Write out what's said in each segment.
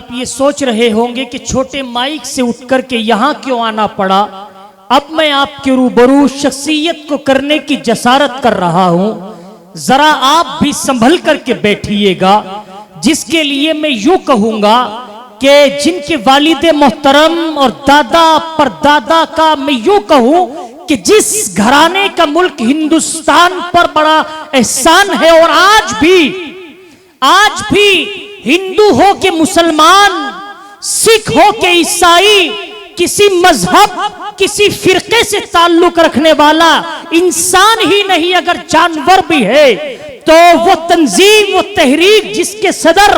آپ یہ سوچ رہے ہوں گے کہ چھوٹے مائک سے اٹھ کر کے یہاں کیوں آنا پڑا؟ اب میں آپ کے روبرو شخصیت کو کرنے کی جسارت کر رہا ہوں، ذرا آپ بھی سنبھل کر کے بیٹھیے گا، جس کے لیے میں یوں کہوں گا کہ جن کے والد محترم اور دادا پر دادا کا میں یوں کہوں کہ جس گھرانے کا ملک ہندوستان پر بڑا احسان ہے، اور آج بھی ہندو ہو کہ مسلمان، سکھ ہو کہ عیسائی، کسی مذہب کسی فرقے سے تعلق رکھنے والا انسان ہی نہیں اگر جانور بھی ہے، تو وہ تنظیم وہ تحریک جس کے صدر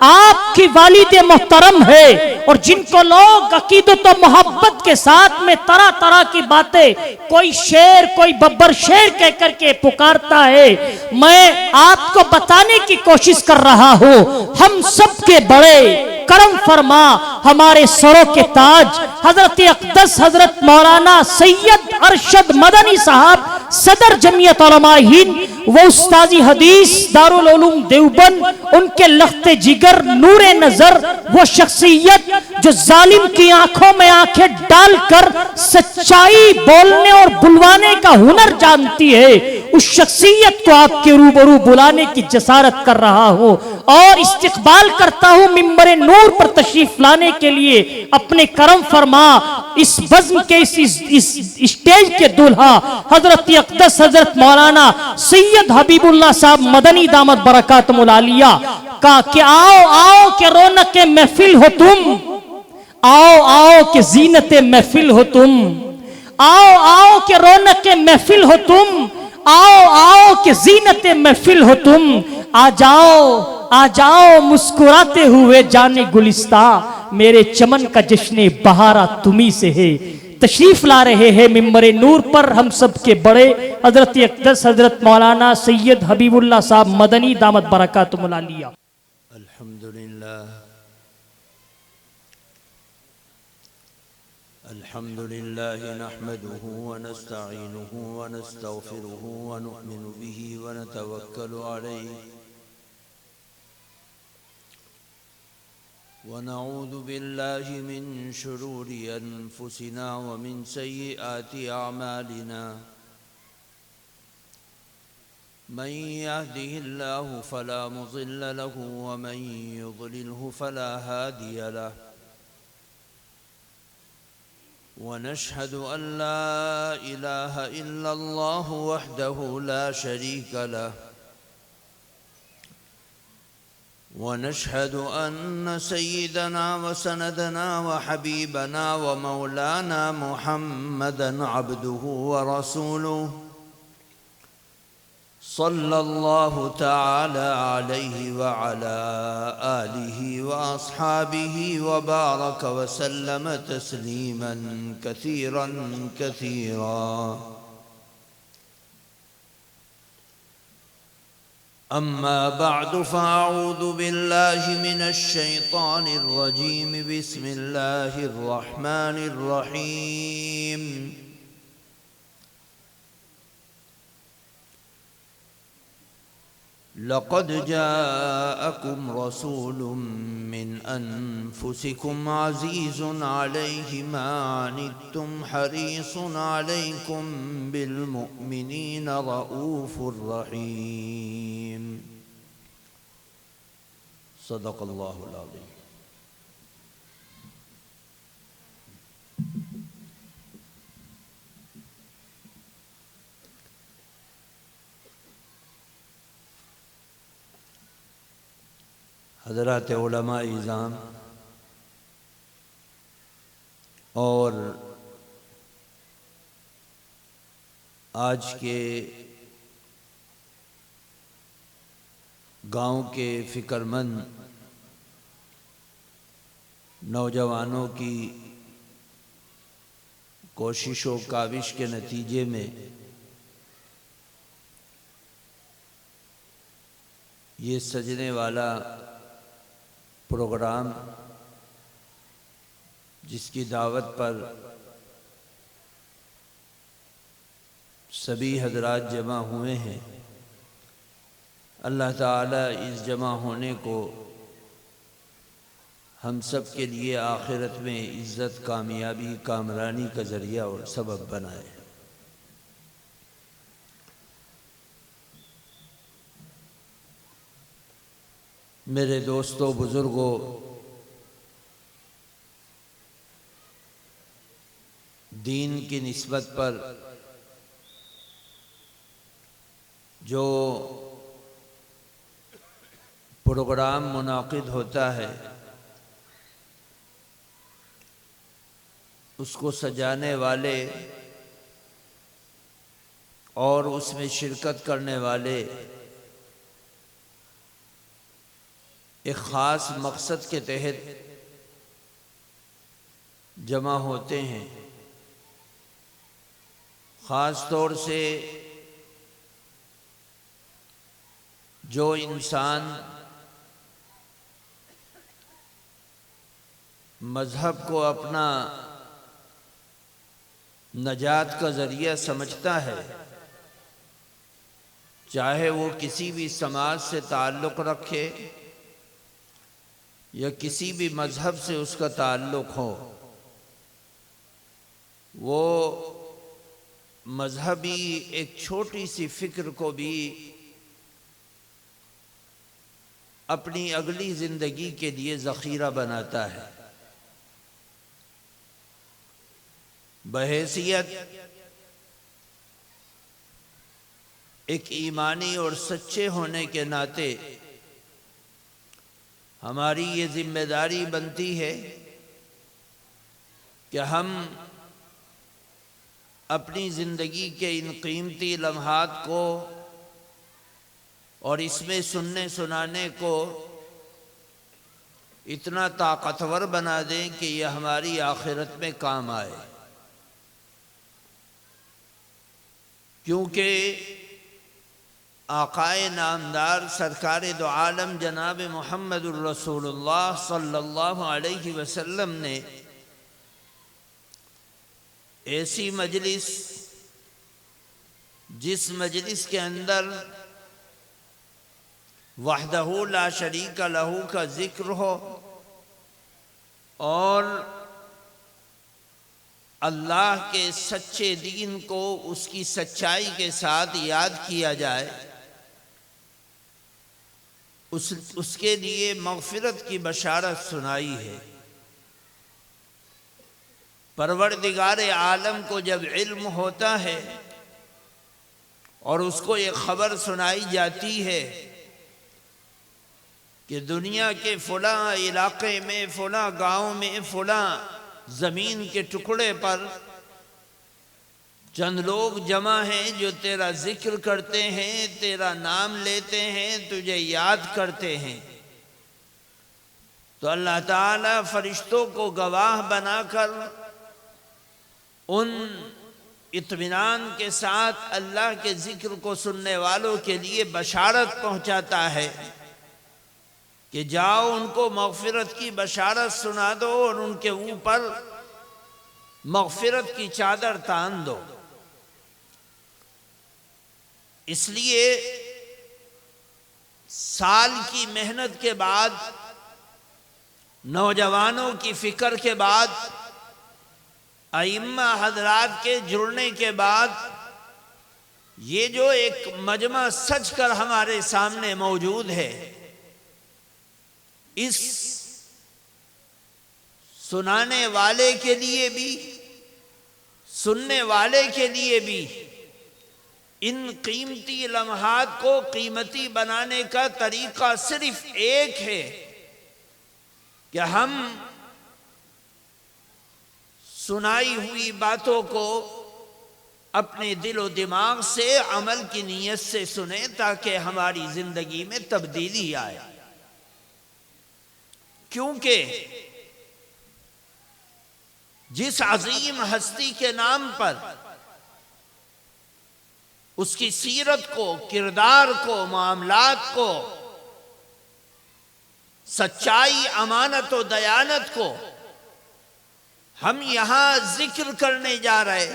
آپ کی والد محترم ہے اور جن کو لوگ عقیدت و محبت کے ساتھ میں طرح طرح کی باتیں، کوئی شیر کوئی ببر شیر کہہ کر کے پکارتا ہے، میں آپ کو بتانے کی کوشش کر رہا ہوں، ہم سب کے بڑے کرم فرما ہمارے سروں کے تاج حضرت اقدس حضرت مولانا سید ارشد مدنی صاحب صدر جمعیت علماء ہند وہ استاذی حدیث دارالعلوم دیوبند، ان کے لخت جگر نور نظر، وہ شخصیت جو ظالم کی آنکھوں میں آنکھیں ڈال کر سچائی بولنے اور بلوانے کا ہنر جانتی ہے، اس شخصیت کو آپ کے روبرو بلانے کی جسارت کر رہا ہوں اور استقبال کرتا ہوں ممبر نور پر تشریف لانے کے لیے اپنے کرم فرما اس بزم کے اس اسٹیج کے دولہا حضرت اقدس حضرت مولانا سید حبیب اللہ صاحب مدنی دامت برکاتہم العالیہ کا کہ آؤ کہ رونق محفل ہو تم، آؤ کہ زینت محفل ہو تم، آؤ کہ رونق محفل ہو تم، آؤ کہ زینت محفل ہو تم، آ جاؤ مسکراتے ہوئے جانے گلستہ، میرے چمن کا جشن بہارا تمہیں سے ہے۔ تشریف لا رہے ہیں ممبر نور پر ہم سب کے بڑے حضرت اقدس حضرت مولانا سید حبیب اللہ صاحب مدنی دامت برکاتہم العالیہ۔ الحمد لله نحمده ونستعينه ونستغفره ونؤمن به ونتوكل عليه ونعوذ بالله من شرور أنفسنا ومن سيئات أعمالنا من يهده الله فلا مضل له ومن يضلله فلا هادي له ونشهد أن لا إله إلا الله وحده لا شريك له ونشهد أن سيدنا وسندنا وحبيبنا ومولانا محمدا عبده ورسوله صلى الله تعالى عليه وعلى آله وأصحابه وبارك وسلم تسليما كثيرا كثيرا أما بعد فأعوذ بالله من الشيطان الرجيم بسم الله الرحمن الرحيم لقد جاءكم رسول من أنفسكم عزيز عليه ما عنتم حريص عليكم بالمؤمنين رؤوف رحيم صدق الله العظيم۔ حضرات علماء اعظام اور آج کے گاؤں کے فکر مند نوجوانوں کی کوشش و کاوش کے نتیجے میں یہ سجنے والا پروگرام جس کی دعوت پر سبھی حضرات جمع ہوئے ہیں، اللہ تعالیٰ اس جمع ہونے کو ہم سب کے لیے آخرت میں عزت، کامیابی، کامرانی کا ذریعہ اور سبب بنائے۔ میرے دوستو، بزرگوں، دین کی نسبت پر جو پروگرام منعقد ہوتا ہے اس کو سجانے والے اور اس میں شرکت کرنے والے ایک خاص مقصد کے تحت جمع ہوتے ہیں۔ خاص طور سے جو انسان مذہب کو اپنا نجات کا ذریعہ سمجھتا ہے، چاہے وہ کسی بھی سماج سے تعلق رکھے یا کسی بھی مذہب سے اس کا تعلق ہو، وہ مذہبی ایک چھوٹی سی فکر کو بھی اپنی اگلی زندگی کے لیے ذخیرہ بناتا ہے۔ بحیثیت ایک ایمانی اور سچے ہونے کے ناطے ہماری یہ ذمہ داری بنتی ہے کہ ہم اپنی زندگی کے ان قیمتی لمحات کو اور اس میں سننے سنانے کو اتنا طاقتور بنا دیں کہ یہ ہماری آخرت میں کام آئے، کیونکہ آقائے نامدار سرکار دو عالم جناب محمد الرسول اللہ صلی اللہ علیہ وسلم نے ایسی مجلس، جس مجلس کے اندر وحدہ لا شریک لہ کا ذکر ہو اور اللہ کے سچے دین کو اس کی سچائی کے ساتھ یاد کیا جائے، اس کے لیے مغفرت کی بشارت سنائی ہے۔ پروردگار عالم کو جب علم ہوتا ہے اور اس کو یہ خبر سنائی جاتی ہے کہ دنیا کے فلاں علاقے میں، فلاں گاؤں میں، فلاں زمین کے ٹکڑے پر چند لوگ جمع ہیں جو تیرا ذکر کرتے ہیں، تیرا نام لیتے ہیں، تجھے یاد کرتے ہیں، تو اللہ تعالیٰ فرشتوں کو گواہ بنا کر ان اطمینان کے ساتھ اللہ کے ذکر کو سننے والوں کے لیے بشارت پہنچاتا ہے کہ جاؤ ان کو مغفرت کی بشارت سنا دو اور ان کے اوپر مغفرت کی چادر تان دو۔ اس لیے سال کی محنت کے بعد، نوجوانوں کی فکر کے بعد، ائمہ حضرات کے جڑنے کے بعد، یہ جو ایک مجمع سج کر ہمارے سامنے موجود ہے، اس سنانے والے کے لیے بھی، سننے والے کے لیے بھی ان قیمتی لمحات کو قیمتی بنانے کا طریقہ صرف ایک ہے کہ ہم سنائی ہوئی باتوں کو اپنے دل و دماغ سے، عمل کی نیت سے سنیں تاکہ ہماری زندگی میں تبدیلی آئے۔ کیونکہ جس عظیم ہستی کے نام پر، اس کی سیرت کو، کردار کو، معاملات کو، سچائی، امانت و دیانت کو ہم یہاں ذکر کرنے جا رہے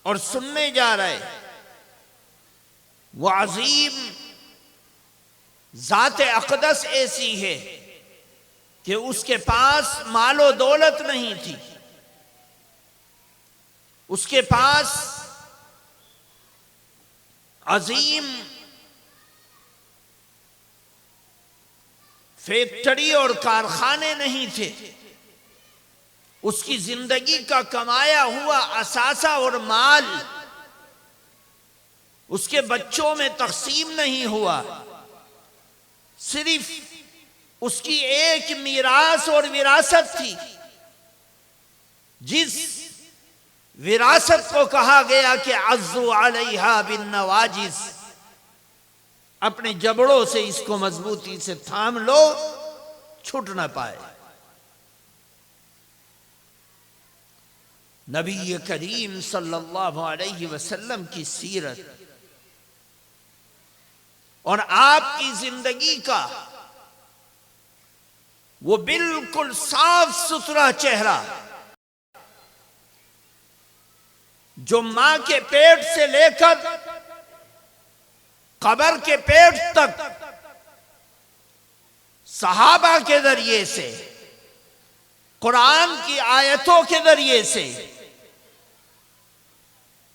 اور سننے جا رہے، وہ عظیم ذات اقدس ایسی ہے کہ اس کے پاس مال و دولت نہیں تھی، اس کے پاس عظیم فیکٹری اور کارخانے نہیں تھے، اس کی زندگی کا کمایا ہوا اثاثہ اور مال اس کے بچوں میں تقسیم نہیں ہوا، صرف اس کی ایک میراث اور وراثت تھی، جس وراثت کو کہا گیا کہ عضو علیہا بالنواجذ، اپنے جبڑوں سے اس کو مضبوطی سے تھام لو، چھوٹ نہ پائے۔ نبی کریم صلی اللہ علیہ وسلم کی سیرت اور آپ کی زندگی کا وہ بالکل صاف ستھرا چہرہ، جو ماں کے پیٹ سے لے کر قبر کے پیٹ تک صحابہ کے ذریعے سے، قرآن کی آیتوں کے ذریعے سے،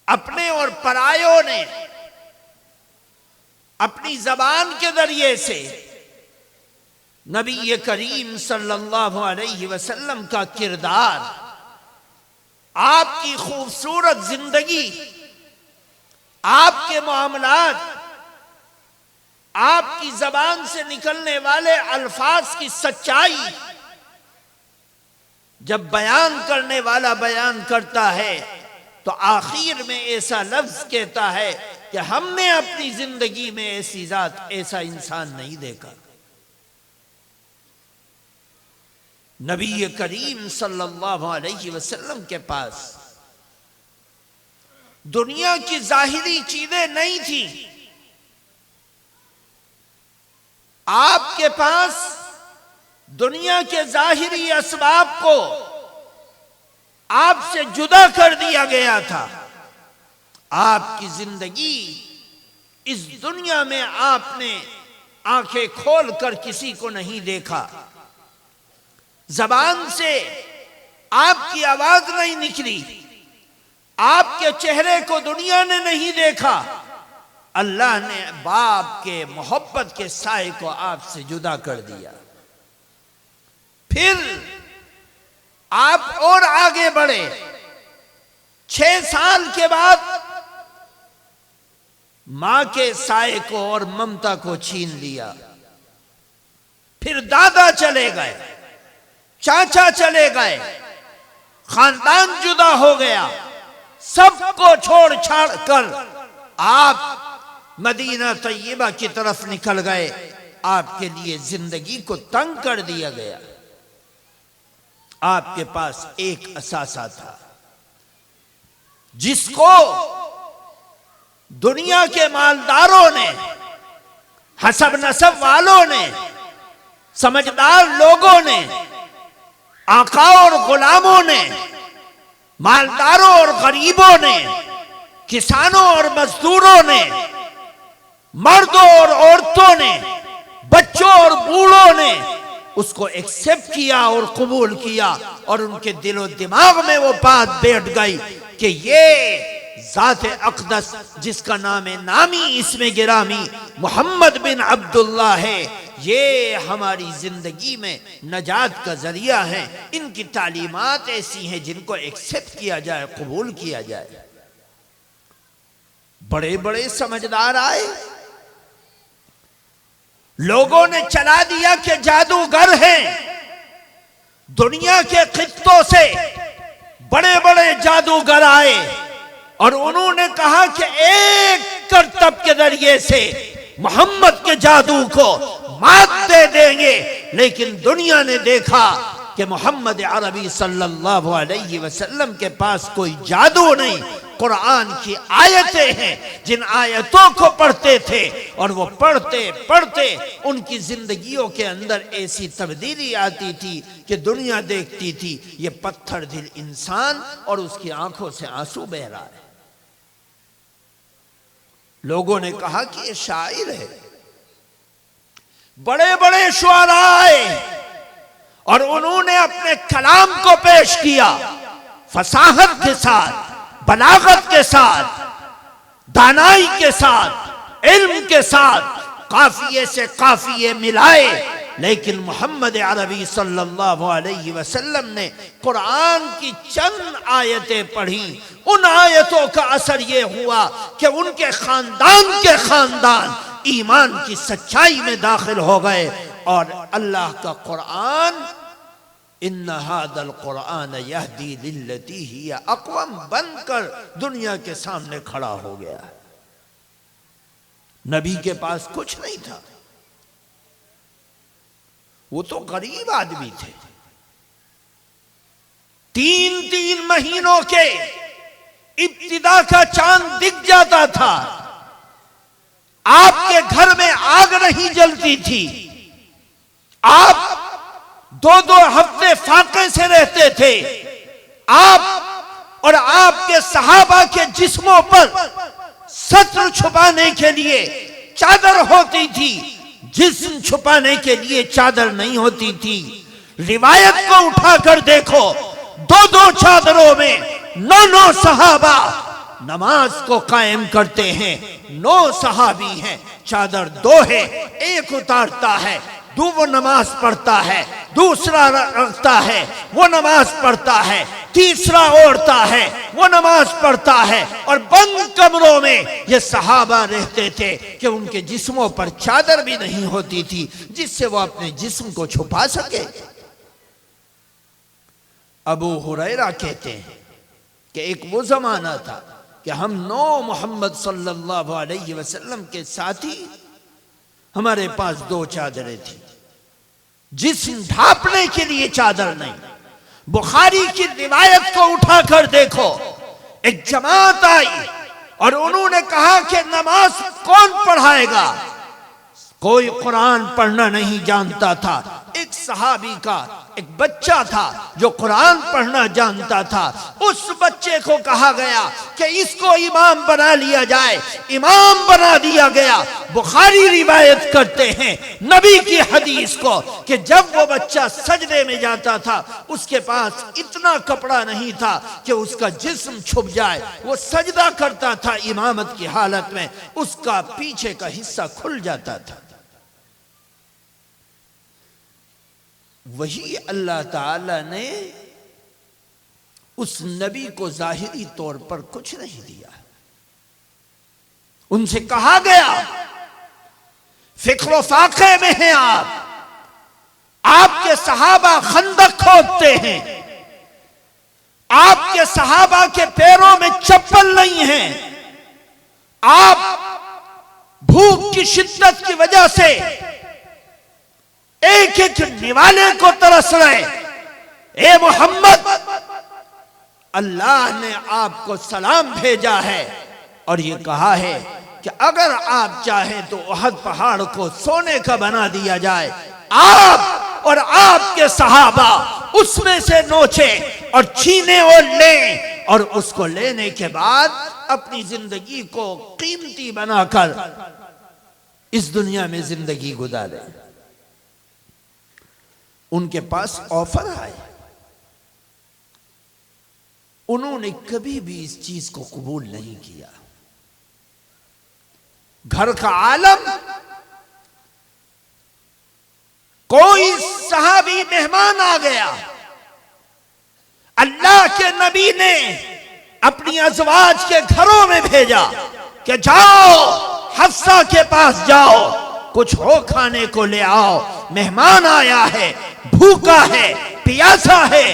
اپنے اور پرایوں نے اپنی زبان کے ذریعے سے نبی کریم صلی اللہ علیہ وسلم کا کردار، آپ کی خوبصورت زندگی، آپ کے معاملات، آپ کی زبان سے نکلنے والے الفاظ کی سچائی جب بیان کرنے والا بیان کرتا ہے تو آخر میں ایسا لفظ کہتا ہے کہ ہم نے اپنی زندگی میں ایسی ذات، ایسا انسان نہیں دیکھا۔ نبی کریم صلی اللہ علیہ وسلم کے پاس دنیا کی ظاہری چیزیں نہیں تھیں، آپ کے پاس دنیا کے ظاہری اسباب کو آپ سے جدا کر دیا گیا تھا۔ آپ کی زندگی اس دنیا میں آپ نے آنکھیں کھول کر کسی کو نہیں دیکھا، زبان سے آپ کی آواز نہیں نکلی، آپ کے چہرے کو دنیا نے نہیں دیکھا، اللہ نے باپ کے محبت کے سائے کو آپ سے جدا کر دیا۔ پھر آپ اور آگے بڑھے، 6 سال کے بعد ماں کے سائے کو اور ممتا کو چھین لیا، پھر دادا چلے گئے، چاچا چلے گئے، خاندان جدا ہو گیا، سب کو چھوڑ چھاڑ کر آپ مدینہ طیبہ کی طرف نکل گئے۔ آپ کے لیے زندگی کو تنگ کر دیا گیا۔ آپ کے پاس ایک اثاثہ تھا جس کو دنیا کے مالداروں نے، حسب نسب والوں نے، سمجھدار لوگوں نے، آقا اور غلاموں نے، مالداروں اور غریبوں نے، کسانوں اور مزدوروں نے، مردوں اور عورتوں نے، بچوں اور بوڑھوں نے اس کو ایکسپٹ کیا اور قبول کیا، اور ان کے دل و دماغ میں وہ بات بیٹھ گئی کہ یہ ذات اقدس جس کا نام نامی اسم گرامی محمد بن عبداللہ ہے، یہ ہماری زندگی میں نجات کا ذریعہ ہے۔ ان کی تعلیمات ایسی ہیں جن کو ایکسپٹ کیا جائے، قبول کیا جائے۔ بڑے بڑے سمجھدار آئے، لوگوں نے چلا دیا کہ جادوگر ہیں، دنیا کے خطوں سے بڑے بڑے جادوگر آئے اور انہوں نے کہا کہ ایک کرتب کے ذریعے سے محمد کے جادو کو مات دے دیں گے۔ لیکن دنیا نے دیکھا کہ محمد عربی صلی اللہ علیہ وسلم کے پاس کوئی جادو نہیں، قرآن کی آیتیں ہیں، جن آیتوں کو پڑھتے تھے اور وہ پڑھتے پڑھتے ان کی زندگیوں کے اندر ایسی تبدیلی آتی تھی کہ دنیا دیکھتی تھی یہ پتھر دل انسان اور اس کی آنکھوں سے آنسو بہہ رہا ہے۔ لوگوں نے کہا کہ یہ شاعر ہے۔ بڑے بڑے شعراء آئے اور انہوں نے اپنے کلام کو پیش کیا فصاحت کے ساتھ، بلاغت کے ساتھ، دانائی کے ساتھ، علم کے ساتھ، قافیے سے قافیے ملائے، لیکن محمد عربی صلی اللہ علیہ وسلم نے قرآن کی چند آیتیں پڑھی، ان آیتوں کا اثر یہ ہوا کہ ان کے خاندان ایمان کی سچائی میں داخل ہو گئے، اور اللہ کا قرآن ان ھذا القرآن یہدی للتی ہی اقوم بن کر دنیا کے سامنے کھڑا ہو گیا۔ نبی کے پاس کچھ نہیں تھا، وہ تو غریب آدمی تھے، 3 مہینوں کے ابتدا کا چاند دکھ جاتا تھا، آپ کے گھر میں آگ نہیں جلتی تھی، آپ 2 ہفتے فاقے سے رہتے تھے، آپ اور آپ کے صحابہ کے جسموں پر ستر چھپانے کے لیے چادر ہوتی تھی، جسم چھپانے کے لیے چادر نہیں ہوتی تھی۔ روایت کو اٹھا کر دیکھو، 2 چادروں میں 9 صحابہ نماز کو قائم کرتے ہیں، 9 صحابی ہیں، چادر 2 ہے، ایک اتارتا ہے، وہ نماز پڑھتا ہے، دوسرا رکھتا ہے، وہ نماز پڑھتا ہے، تیسرا اوڑھتا ہے، وہ نماز پڑھتا ہے، اور بند کمروں میں یہ صحابہ رہتے تھے کہ ان کے جسموں پر چادر بھی نہیں ہوتی تھی جس سے وہ اپنے جسم کو چھپا سکے۔ ابو ہریرہ کہتے ہیں کہ ایک وہ زمانہ تھا کہ ہم 9 محمد صلی اللہ علیہ وسلم کے ساتھی، ہمارے پاس 2 چادریں تھیں، جسم ڈھانپنے کے لیے چادر نہیں۔ بخاری کی روایت کو اٹھا کر دیکھو، ایک جماعت آئی اور انہوں نے کہا کہ نماز کون پڑھائے گا؟ کوئی قرآن پڑھنا نہیں جانتا تھا، ایک صحابی کا ایک بچہ تھا جو قرآن پڑھنا جانتا تھا، اس بچے کو کہا گیا کہ اس کو امام بنا لیا جائے، امام بنا دیا گیا۔ بخاری روایت کرتے ہیں نبی کی حدیث کو کہ جب وہ بچہ سجدے میں جاتا تھا اس کے پاس اتنا کپڑا نہیں تھا کہ اس کا جسم چھپ جائے، وہ سجدہ کرتا تھا امامت کی حالت میں، اس کا پیچھے کا حصہ کھل جاتا تھا۔ وہی اللہ تعالی نے اس نبی کو ظاہری طور پر کچھ نہیں دیا، ان سے کہا گیا فکر و فاقے میں ہیں آپ کے صحابہ خندق کھودتے ہیں، آپ کے صحابہ کے پیروں میں چپل نہیں ہیں، آپ بھوک کی شدت کی وجہ سے ایک ایک نوالے کو ترس رہے۔ اے محمد، اللہ نے آپ کو سلام بھیجا ہے اور یہ کہا ہے کہ اگر آپ چاہیں تو احد پہاڑ کو سونے کا بنا دیا جائے، آپ اور آپ کے صحابہ اس میں سے نوچے اور چھینے اور لیں، اور اس کو لینے کے بعد اپنی زندگی کو قیمتی بنا کر اس دنیا میں زندگی گزارے۔ ان کے پاس آفر آئے، انہوں نے کبھی بھی اس چیز کو قبول نہیں کیا۔ گھر کا عالم، کوئی صحابی مہمان آ گیا، اللہ کے نبی نے اپنی ازواج کے گھروں میں بھیجا کہ جاؤ حفصہ کے پاس جاؤ، کچھ ہو کھانے کو لے آؤ، مہمان آیا ہے، بھوکا ہے، پیاسا ہے۔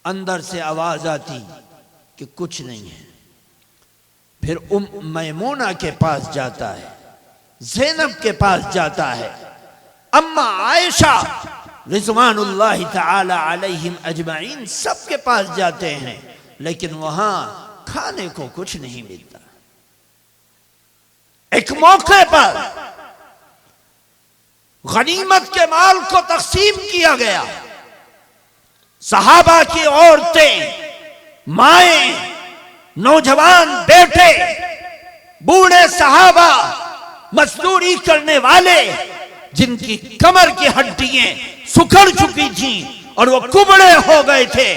اندر سے آواز آتی کہ کچھ نہیں ہے۔ پھر میمونہ کے پاس جاتا ہے، زینب کے پاس جاتا ہے، اما عائشہ رضوان اللہ تعالی علیہم اجمعین سب کے پاس جاتے ہیں، لیکن وہاں کھانے کو کچھ نہیں ملتا۔ ایک موقع پر غنیمت کے مال کو تقسیم کیا گیا، صحابہ کی عورتیں، مائیں، نوجوان بیٹے، بوڑھے صحابہ، مزدوری کرنے والے جن کی کمر کی ہڈیاں سکڑ چکی تھیں اور وہ کبڑے ہو گئے تھے،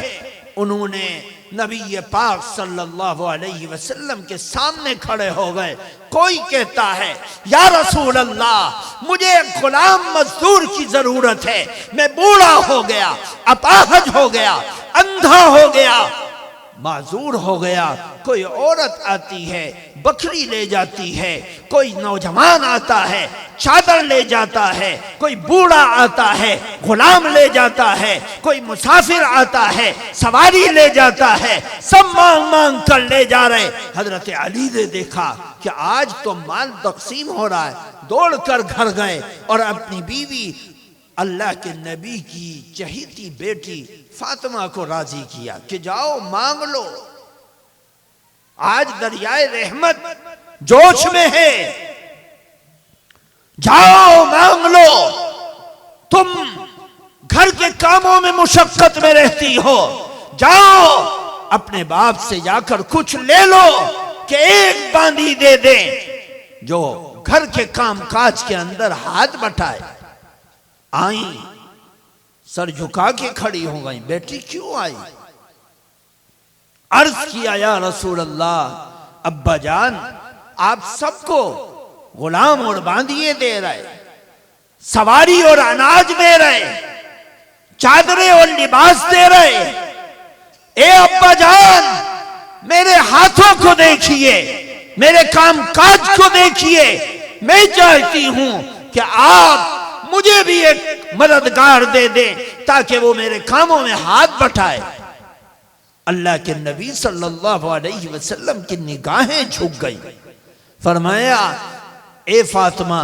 انہوں نے نبی پاک صلی اللہ علیہ وسلم کے سامنے کھڑے ہو گئے۔ کوئی کہتا ہے یا رسول اللہ مجھے ایک غلام مزدور کی ضرورت ہے، میں بوڑھا ہو گیا، اپاہج ہو گیا، اندھا ہو گیا، معذور ہو گیا۔ کوئی عورت آتی ہے بکری لے جاتی ہے، کوئی نوجوان آتا ہے چادر لے جاتا ہے، کوئی بوڑھا آتا ہے غلام لے جاتا ہے، کوئی مسافر آتا ہے سواری لے جاتا ہے، سب مانگ مانگ کر لے جا رہے۔ حضرت علی نے دیکھا کہ آج تو مال تقسیم ہو رہا ہے، دوڑ کر گھر گئے اور اپنی بیوی اللہ کے نبی کی چہیتی بیٹی فاطمہ کو راضی کیا کہ جاؤ مانگ لو، آج دریائے رحمت جوش میں ہے، جاؤ مانگ لو، تم گھر کے کاموں میں مشقت میں رہتی ہو، جاؤ اپنے باپ سے جا کر کچھ لے لو کہ ایک باندی دے دیں جو گھر کے کام کاج کے اندر ہاتھ بٹھائے۔ آئیں سر جھکا کے کھڑی ہو گئیں، بیٹی کیوں آئی؟ عرض کیا یا رسول اللہ ابا جان آپ سب کو غلام اور باندیے دے رہے، سواری اور اناج دے رہے، چادریں اور لباس دے رہے، اے ابا جان میرے ہاتھوں کو دیکھیے، میرے کام کاج کو دیکھیے، میں چاہتی ہوں کہ آپ مجھے بھی ایک مددگار دے دیں تاکہ وہ میرے کاموں میں ہاتھ بٹھائے۔ اللہ کے نبی صلی اللہ علیہ وسلم کی نگاہیں جھک گئی، فرمایا اے فاطمہ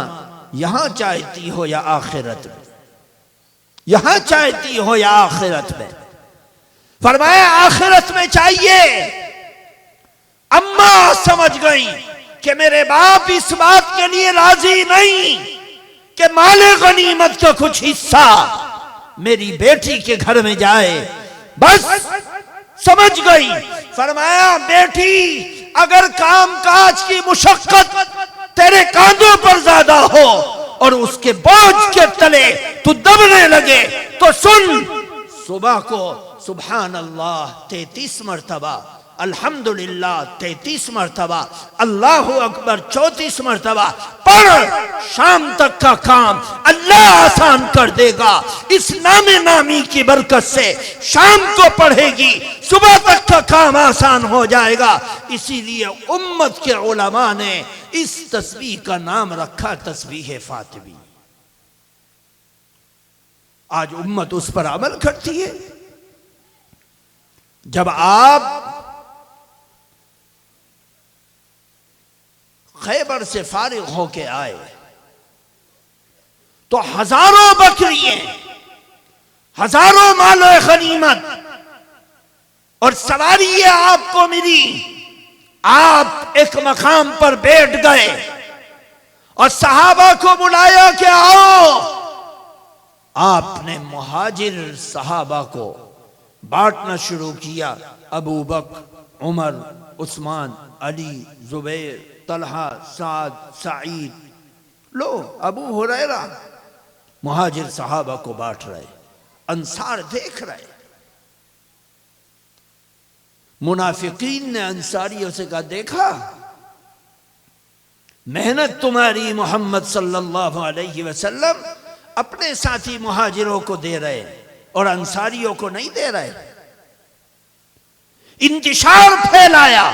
یہاں چاہتی ہو یا آخرت میں؟ یہاں چاہتی ہو یا آخرت میں؟ فرمایا آخرت میں چاہیے۔ اماں سمجھ گئی کہ میرے باپ اس بات کے لیے راضی نہیں کہ مال غنیمت کا کچھ حصہ میری بیٹی کے گھر میں جائے، بس سمجھ گئی۔ فرمایا بیٹی اگر کام کاج کی مشقت تیرے کاندھوں پر زیادہ ہو اور اس کے بوجھ کے تلے تو دبنے لگے تو سن، صبح کو سبحان اللہ 33 مرتبہ، الحمدللہ 33 مرتبہ، اللہ اکبر 34 مرتبہ پڑھ، شام تک کا کام اللہ آسان کر دے گا۔ اس نام نامی کی برکت سے شام کو پڑھے گی، صبح تک کا کام آسان ہو جائے گا۔ اسی لیے امت کے علماء نے اس تسبیح کا نام رکھا تسبیح فاطمی۔ آج امت اس پر عمل کرتی ہے۔ جب آپ خیبر سے فارغ ہو کے آئے تو ہزاروں بکریاں، ہزاروں مال و غنیمت اور سواریاں آپ کو ملی۔ آپ ایک مقام پر بیٹھ گئے اور صحابہ کو بلایا کہ آؤ۔ آپ نے مہاجر صحابہ کو بانٹنا شروع کیا، ابو بکر، عمر، عثمان، علی، زبیر، طلحہ، سعد، سعید، لو ابو ہریرہ، مہاجر صحابہ کو بانٹ رہے، انصار دیکھ رہے۔ منافقین نے انصاریوں سے کہا دیکھا محنت تمہاری محمد صلی اللہ علیہ وسلم اپنے ساتھی مہاجروں کو دے رہے اور انصاریوں کو نہیں دے رہے۔ انتشار پھیلایا،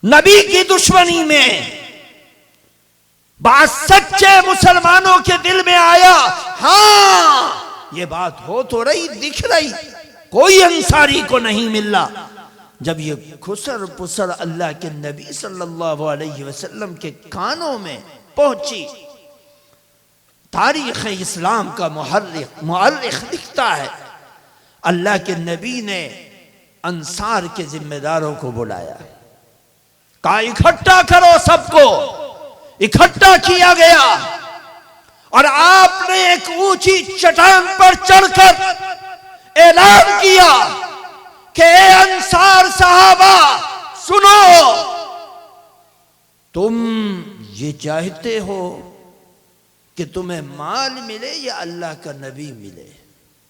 نبی کی دشمنی میں بات سچے مسلمانوں کے دل میں آیا، ہاں یہ بات ہو تو رہی، دکھ رہی، کوئی انصاری کو نہیں مل رہا۔ جب یہ خسر پسر اللہ کے نبی صلی اللہ علیہ وسلم کے کانوں میں پہنچی، تاریخ اسلام کا مورخ لکھتا ہے اللہ کے نبی نے انصار کے ذمہ داروں کو بلایا، کہا اکٹھا کرو، سب کو اکٹھا کیا گیا اور آپ نے ایک اونچی چٹان پر چڑھ کر اعلان کیا کہ اے انصار صحابہ سنو، تم یہ چاہتے ہو کہ تمہیں مال ملے یا اللہ کا نبی ملے.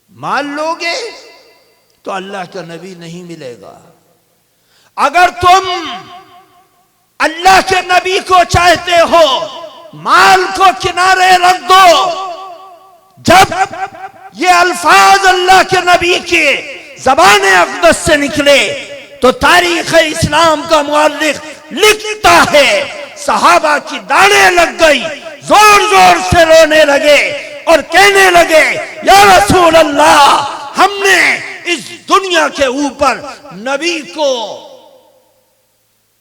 مال لوگے تو اللہ کا نبی نہیں ملے گا. اگر تم اللہ کے نبی کو چاہتے ہو مال کو کنارے رکھ دو. جب یہ الفاظ اللہ کے نبی کے زبان اقدس سے نکلے تو تاریخ اسلام کا مورخ لکھتا ہے صحابہ کی داڑھیں لگ گئی, زور زور سے رونے لگے اور کہنے لگے یا رسول اللہ, ہم نے اس دنیا کے اوپر نبی کو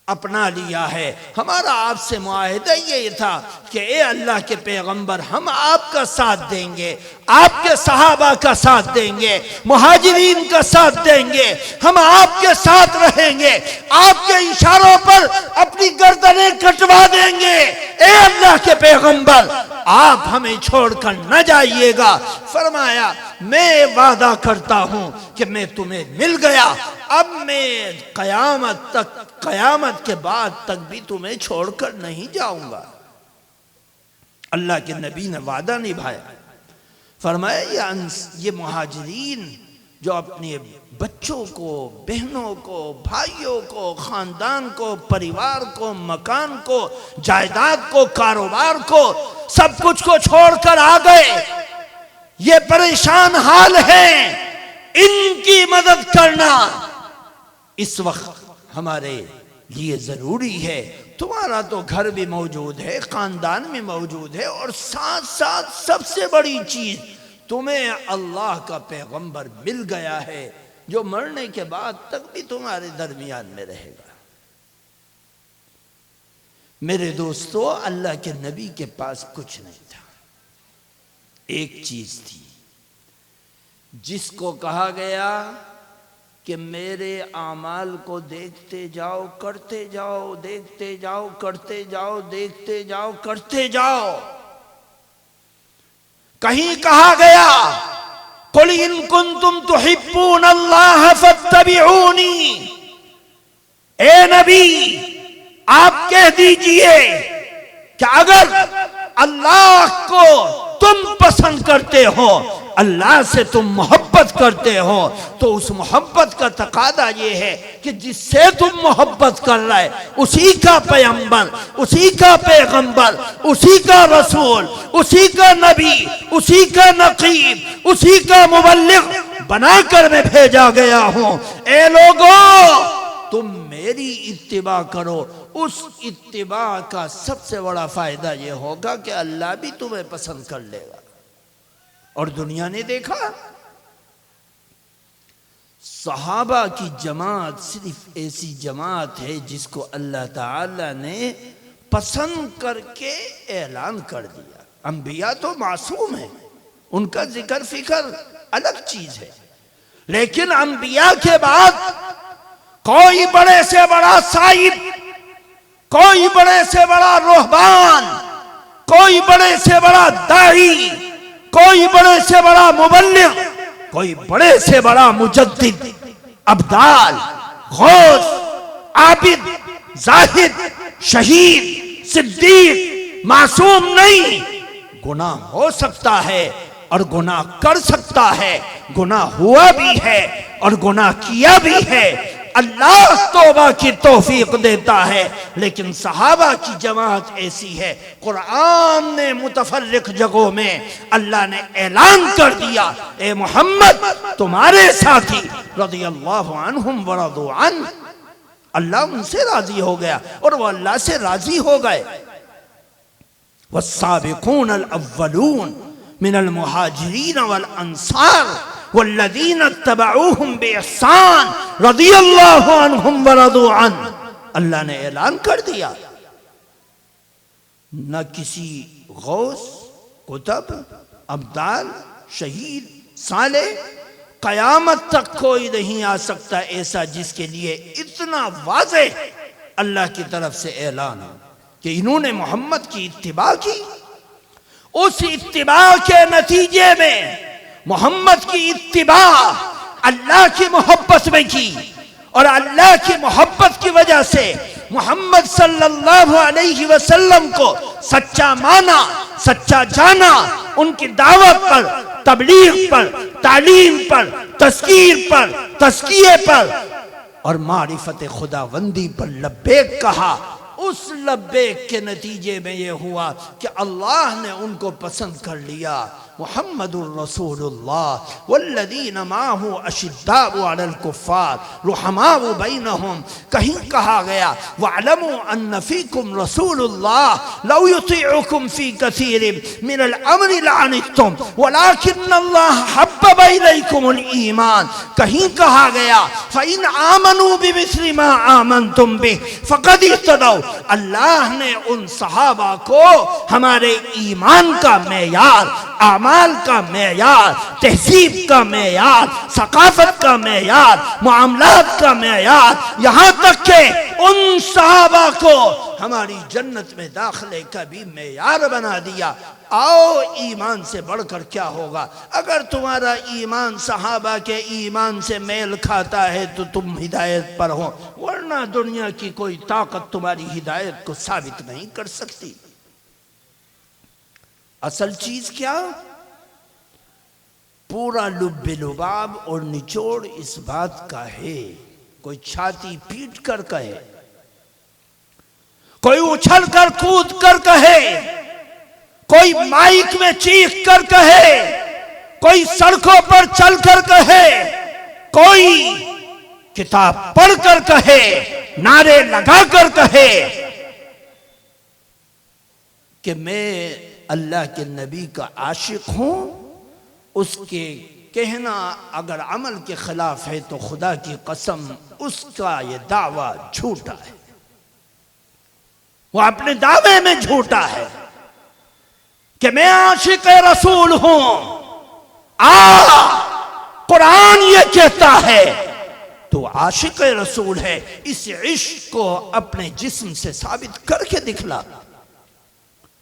اپنا لیا ہے. ہمارا آپ سے معاہدہ یہ تھا کہ اے اللہ کے پیغمبر, ہم آپ کا ساتھ دیں گے, آپ کے صحابہ کا ساتھ دیں گے, مہاجرین کا ساتھ دیں گے, ہم آپ کے ساتھ رہیں گے, آپ کے اشاروں پر اپنی گردنیں کٹوا دیں گے. اے اللہ کے پیغمبر, آپ ہمیں چھوڑ کر نہ جائیے گا. فرمایا میں وعدہ کرتا ہوں کہ میں تمہیں مل گیا, اب میں قیامت کے بعد تک بھی تمہیں چھوڑ کر نہیں جاؤں گا. اللہ کے نبی نے وعدہ نبھایا. فرمایا یہ مہاجرین جو اپنے بچوں کو, بہنوں کو, بھائیوں کو, خاندان کو, پریوار کو, مکان کو, جائیداد کو, کاروبار کو, سب کچھ کو چھوڑ کر آ گئے, یہ پریشان حال ہیں, ان کی مدد کرنا اس وقت ہمارے لیے ضروری ہے. تمہارا تو گھر بھی موجود ہے, خاندان بھی موجود ہے, اور ساتھ ساتھ سب سے بڑی چیز تمہیں اللہ کا پیغمبر مل گیا ہے جو مرنے کے بعد تک بھی تمہارے درمیان میں رہے گا. میرے دوستو, اللہ کے نبی کے پاس کچھ نہیں تھا, ایک چیز تھی جس کو کہا گیا کہ میرے اعمال کو دیکھتے جاؤ, کرتے جاؤ, دیکھتے جاؤ, کرتے جاؤ, دیکھتے جاؤ, کرتے جاؤ. کہیں کہا گیا قُلْ إِن كُنْتُمْ تُحِبُّونَ اللَّهَ فَاتَّبِعُونِي, اے نبی آپ کہہ دیجئے کہ اگر اللہ کو تم پسند کرتے ہو, اللہ سے تم محبت کرتے ہو, تو اس محبت کا تقاضا یہ ہے کہ جس سے تم محبت کر رہے اسی کا پیغمبر, اسی کا پیغمبر, اسی کا رسول, اسی کا نبی, اسی کا نقیب, اسی کا مبلغ بنا کر میں بھیجا گیا ہوں. اے لوگوں, تم میری اتباع کرو. اس اتباع کا سب سے بڑا فائدہ یہ ہوگا کہ اللہ بھی تمہیں پسند کر لے گا. اور دنیا نے دیکھا صحابہ کی جماعت صرف ایسی جماعت ہے جس کو اللہ تعالی نے پسند کر کے اعلان کر دیا. انبیاء تو معصوم ہیں, ان کا ذکر فکر الگ چیز ہے, لیکن انبیاء کے بعد کوئی بڑے سے بڑا صاحب, کوئی بڑے سے بڑا رہبان, کوئی بڑے سے بڑا داعی, کوئی بڑے سے بڑا مبلغ, کوئی بڑے سے بڑا مجدد, ابدال, غوث, عابد, زاہد, شہید, صدیق معصوم نہیں. گناہ ہو سکتا ہے اور گناہ کر سکتا ہے, گناہ ہوا بھی ہے اور گناہ کیا بھی ہے. اللہ توبہ کی توفیق دیتا ہے, لیکن صحابہ کی جماعت ایسی ہے. قرآن نے متفرق جگہوں میں اللہ نے اعلان کر دیا, اے محمد تمہارے ساتھی رضی اللہ عنہم ورضوا عنہ, اللہ ان سے راضی ہو گیا اور وہ اللہ سے راضی ہو گئے. والسابقون الاولون من المہاجرین والانصار والذین اتبعوہم بإحسان رضی اللہ عنہم ورضوا عنہ. اللہ نے اعلان کر دیا, نہ کسی غوث, قطب, ابدال, شہید, صالح, قیامت تک کوئی نہیں آ سکتا ایسا جس کے لیے اتنا واضح اللہ کی طرف سے اعلان ہو کہ انہوں نے محمد کی اتباع کی. اس اتباع کے نتیجے میں محمد کی اتباع اللہ کی محبت میں کی, اور اللہ کی محبت کی وجہ سے محمد صلی اللہ علیہ وسلم کو سچا مانا، سچا جانا، ان کی دعوت پر، تبلیغ پر، تعلیم پر، تذکیر پر، تزکیے پر اور معرفت خداوندی پر لبیک کہا۔ اس لبیک کے نتیجے میں یہ ہوا کہ اللہ نے ان کو پسند کر لیا۔ محمد الرسول اللہ والذین معہ اشداء علی الکفار رحماء بینہم، کہیں کہا گیا وَاعْلَمُوا أَنَّ فِيكُمْ رَسُولُ اللَّهِ لَوْ يُطِيعُكُمْ فِي كَثِيرٍ مِّنَ الْأَمْرِ لَعَنِتُّمْ وَلَكِنَّ اللَّهَ حَبَّبَ إِلَيْكُمُ الْإِيمَانَ، کہیں کہا گیا فَإِنْ آمَنُوا بِمِثْلِ مَا آمَنْتُمْ بِهِ فَقَدِ اهْتَدَوْا، اللہ نے ان صحابہ کو ہمارے ایمان کا معیار، اعمال کا معیار، تہذیب کا معیار، ثقافت کا معیار، معاملات کا معیار، یہاں تک کہ ان صحابہ کو ہماری جنت میں داخلے کا بھی معیار بنا دیا۔ آؤ، ایمان سے بڑھ کر کیا ہوگا؟ اگر تمہارا ایمان صحابہ کے ایمان سے میل کھاتا ہے تو تم ہدایت پر ہو، ورنہ دنیا کی کوئی طاقت تمہاری ہدایت کو ثابت نہیں کر سکتی۔ اصل چیز کیا؟ پورا لب لباب اور نچوڑ اس بات کا ہے، کوئی چھاتی پیٹ کر کہے، کوئی اچھل کر کود کر کہے، کوئی مائک میں چیخ کر کہے، کوئی سڑکوں پر چل کر کہے، کوئی کتاب پڑھ کر کہے، نعرے لگا کر کہے کہ میں اللہ کے نبی کا عاشق ہوں، اس کے کہنا اگر عمل کے خلاف ہے تو خدا کی قسم اس کا یہ دعویٰ جھوٹا ہے، وہ اپنے دعوے میں جھوٹا ہے کہ میں عاشق رسول ہوں۔ قرآن یہ کہتا ہے تو عاشق رسول ہے، اس عشق کو اپنے جسم سے ثابت کر کے دکھلا،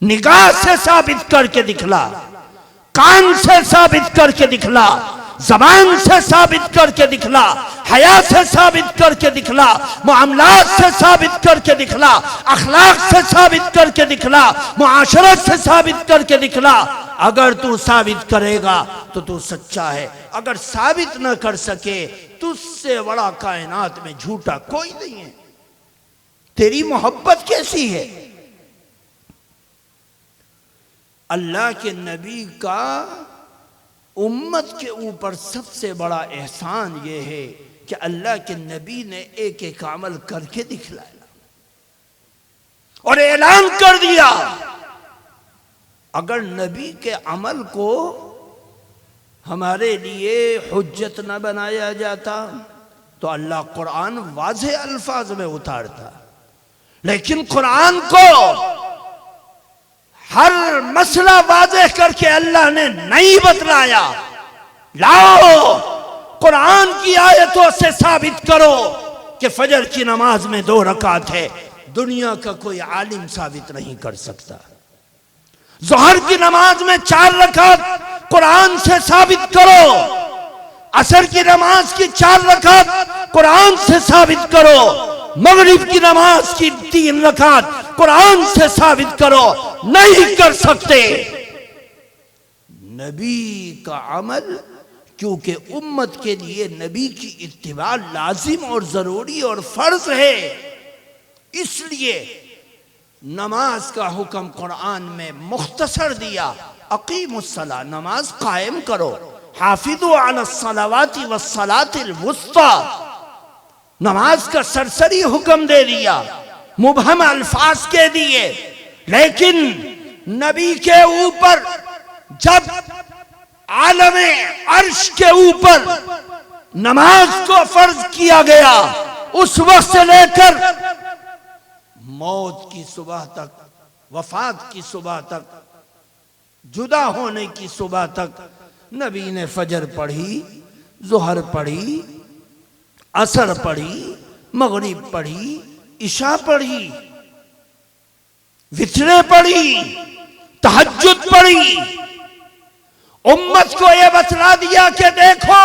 نگاہ سے ثابت کر کے دکھلا، کان سے ثابت کر کے دکھلا، زبان سے ثابت کر کے دکھلا، حیا سے ثابت کر کے دکھلا، معاملات سے ثابت کر کے دکھلا، اخلاق سے ثابت کر کے دکھلا، معاشرت سے ثابت کر کے دکھلا۔ اگر تو ثابت کرے گا تو تو سچا ہے، اگر ثابت نہ کر سکے تجھ سے بڑا کائنات میں جھوٹا کوئی نہیں ہے۔ تیری محبت کیسی ہے؟ اللہ کے نبی کا امت کے اوپر سب سے بڑا احسان یہ ہے کہ اللہ کے نبی نے ایک ایک عمل کر کے دکھلایا اور اعلان کر دیا۔ اگر نبی کے عمل کو ہمارے لیے حجت نہ بنایا جاتا تو اللہ قرآن واضح الفاظ میں اتارتا، لیکن قرآن کو ہر مسئلہ واضح کر کے اللہ نے نہیں بتلایا۔ لاؤ قرآن کی آیتوں سے ثابت کرو کہ فجر کی نماز میں 2 رکعت ہے، دنیا کا کوئی عالم ثابت نہیں کر سکتا۔ ظہر کی نماز میں 4 رکعت قرآن سے ثابت کرو، عصر کی نماز کی 4 رکعت قرآن سے ثابت کرو، مغرب کی نماز کی 3 رکعت قرآن سے ثابت کرو، نہیں کر سکتے۔ نبی کا عمل کیونکہ امت کے لیے نبی کی اتباع لازم اور ضروری اور فرض ہے، اس لیے نماز کا حکم قرآن میں مختصر دیا۔ اقیموا الصلاۃ، نماز قائم کرو، حافظوا علی الصلوات والصلاۃ الوسطی، نماز کا سرسری حکم دے دیا، مبہم الفاظ کے دیے، لیکن نبی کے اوپر جب عالم عرش کے اوپر نماز کو فرض کیا گیا، اس وقت سے لے کر موت کی صبح تک، وفات کی صبح تک، جدا ہونے کی صبح تک نبی نے فجر پڑھی، ظہر پڑھی، عصر پڑھی، مغرب پڑھی، عشاء پڑھی، وتریں پڑھی، تہجد پڑھی۔ امت کو یہ بتلا دیا کہ دیکھو،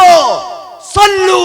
صلو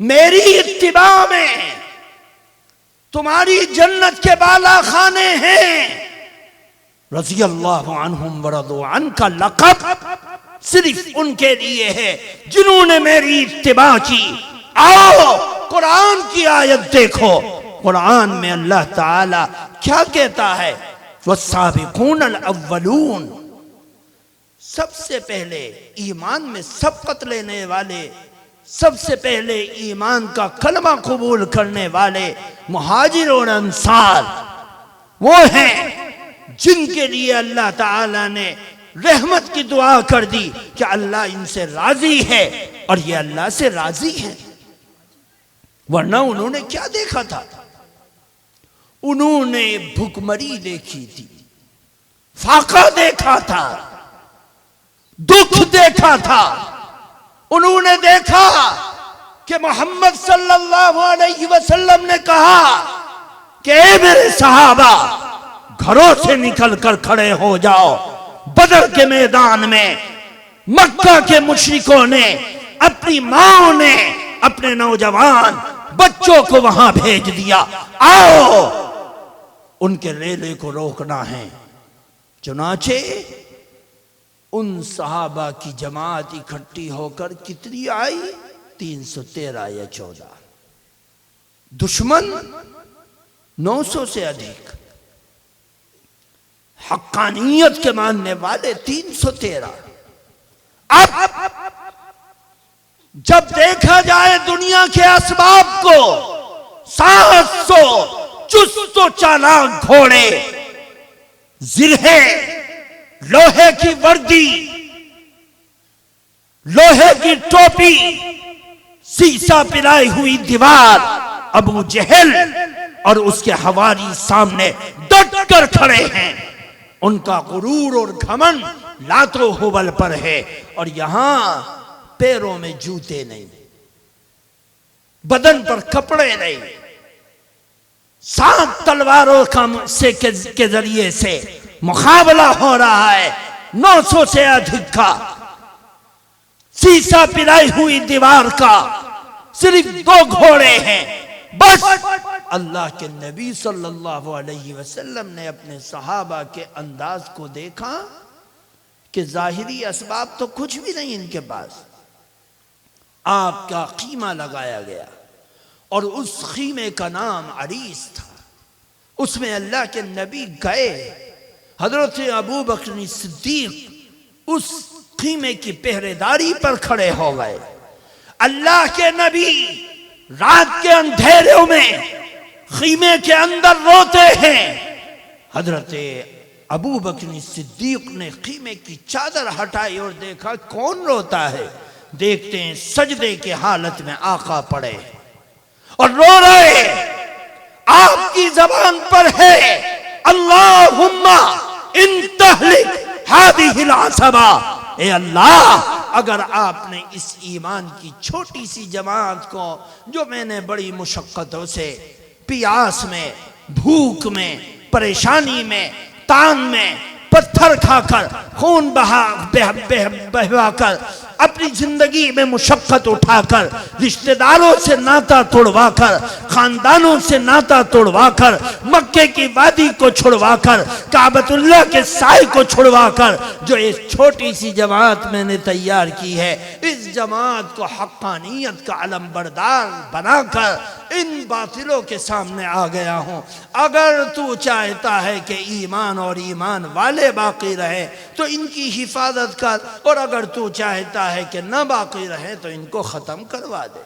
میری اتباع میں تمہاری جنت کے بالا خانے ہیں۔ رضی اللہ عنہم ورضوا عنہ کا لقب صرف ان کے لیے ہے جنہوں نے میری اتباع کی۔ آؤ قرآن کی آیت دیکھو، قرآن میں اللہ تعالی کیا کہتا ہے؟ والسابقون الاولون، سب سے پہلے ایمان میں سبقت لینے والے، سب سے پہلے ایمان کا کلمہ قبول کرنے والے مہاجر اور انصار وہ ہیں جن کے لیے اللہ تعالی نے رحمت کی دعا کر دی کہ اللہ ان سے راضی ہے اور یہ اللہ سے راضی ہے۔ ورنہ انہوں نے کیا دیکھا تھا؟ انہوں نے بھکمری دیکھی تھی، فاقہ دیکھا تھا، دکھ دیکھا تھا۔ انہوں نے دیکھا کہ محمد صلی اللہ علیہ وسلم نے کہا کہ اے میرے صحابہ گھروں سے نکل کر کھڑے ہو جاؤ۔ بدر کے میدان میں مکہ کے مشرکوں نے، اپنی ماں نے اپنے نوجوان بچوں کو وہاں بھیج دیا، آؤ ان کے ریلے کو روکنا ہے۔ چنانچہ ان صحابہ کی جماعت اکٹھی ہو کر کتنی آئی؟ 313 یا 14۔ دشمن 900 سے ادھک، حقانیت کے ماننے والے 313۔ اب جب دیکھا جائے دنیا کے اسباب کو، 700 چست و چالاک گھوڑے، زرہے، لوہے کی وردی، لوہے کی ٹوپی، سیسا پلائی ہوئی دیوار، ابو جہل اور اس کے حواری سامنے ڈٹ کر کھڑے ہیں۔ ان کا غرور اور گھمنڈ لات و حبل پر ہے، اور یہاں پیروں میں جوتے نہیں، بدن پر کپڑے نہیں، 7 تلواروں کے ذریعے سے مقابلہ ہو رہا ہے، 900 سے ادھک کا، سیسا پلائی ہوئی دیوار کا، صرف 2 گھوڑے ہیں۔ بس اللہ کے نبی صلی اللہ علیہ وسلم نے اپنے صحابہ کے انداز کو دیکھا کہ ظاہری اسباب تو کچھ بھی نہیں ان کے پاس، آپ کا خیمہ لگایا گیا، اور اس خیمے کا نام عریس تھا۔ اس میں اللہ کے نبی گئے، حضرت ابو بکر صدیق اس خیمے کی پہرے داری پر کھڑے ہو گئے۔ اللہ کے نبی رات کے اندھیروں میں خیمے کے اندر روتے ہیں۔ حضرت ابو بکر صدیق نے خیمے کی چادر ہٹائی اور دیکھا کون روتا ہے۔ دیکھتے ہیں سجدے کے حالت میں آقا پڑے اور رو رہے، آپ کی زبان پر ہے اللہم ان تہلک ہذہ العصبہ، اے اللہ اگر آپ نے اس ایمان کی چھوٹی سی جماعت کو، جو میں نے بڑی مشقتوں سے، پیاس میں، بھوک میں، پریشانی میں، تان میں، پتھر کھا کر، خون بہا کر، اپنی زندگی میں مشقت اٹھا کر، رشتہ داروں سے ناتا توڑوا کر، خاندانوں سے ناتا توڑوا کر، مکے کی وادی کو چھڑوا کر، کعبۃ اللہ کے سائے کو چھڑوا کر، جو ایک چھوٹی سی جماعت میں نے تیار کی ہے، اس جماعت کو حقانیت کا علم بردار بنا کر ان باطلوں کے سامنے آ گیا ہوں۔ اگر تو چاہتا ہے کہ ایمان اور ایمان والے باقی رہے تو ان کی حفاظت کر، اور اگر تو چاہتا ہے کہ نہ باقی رہے تو ان کو ختم کروا دے۔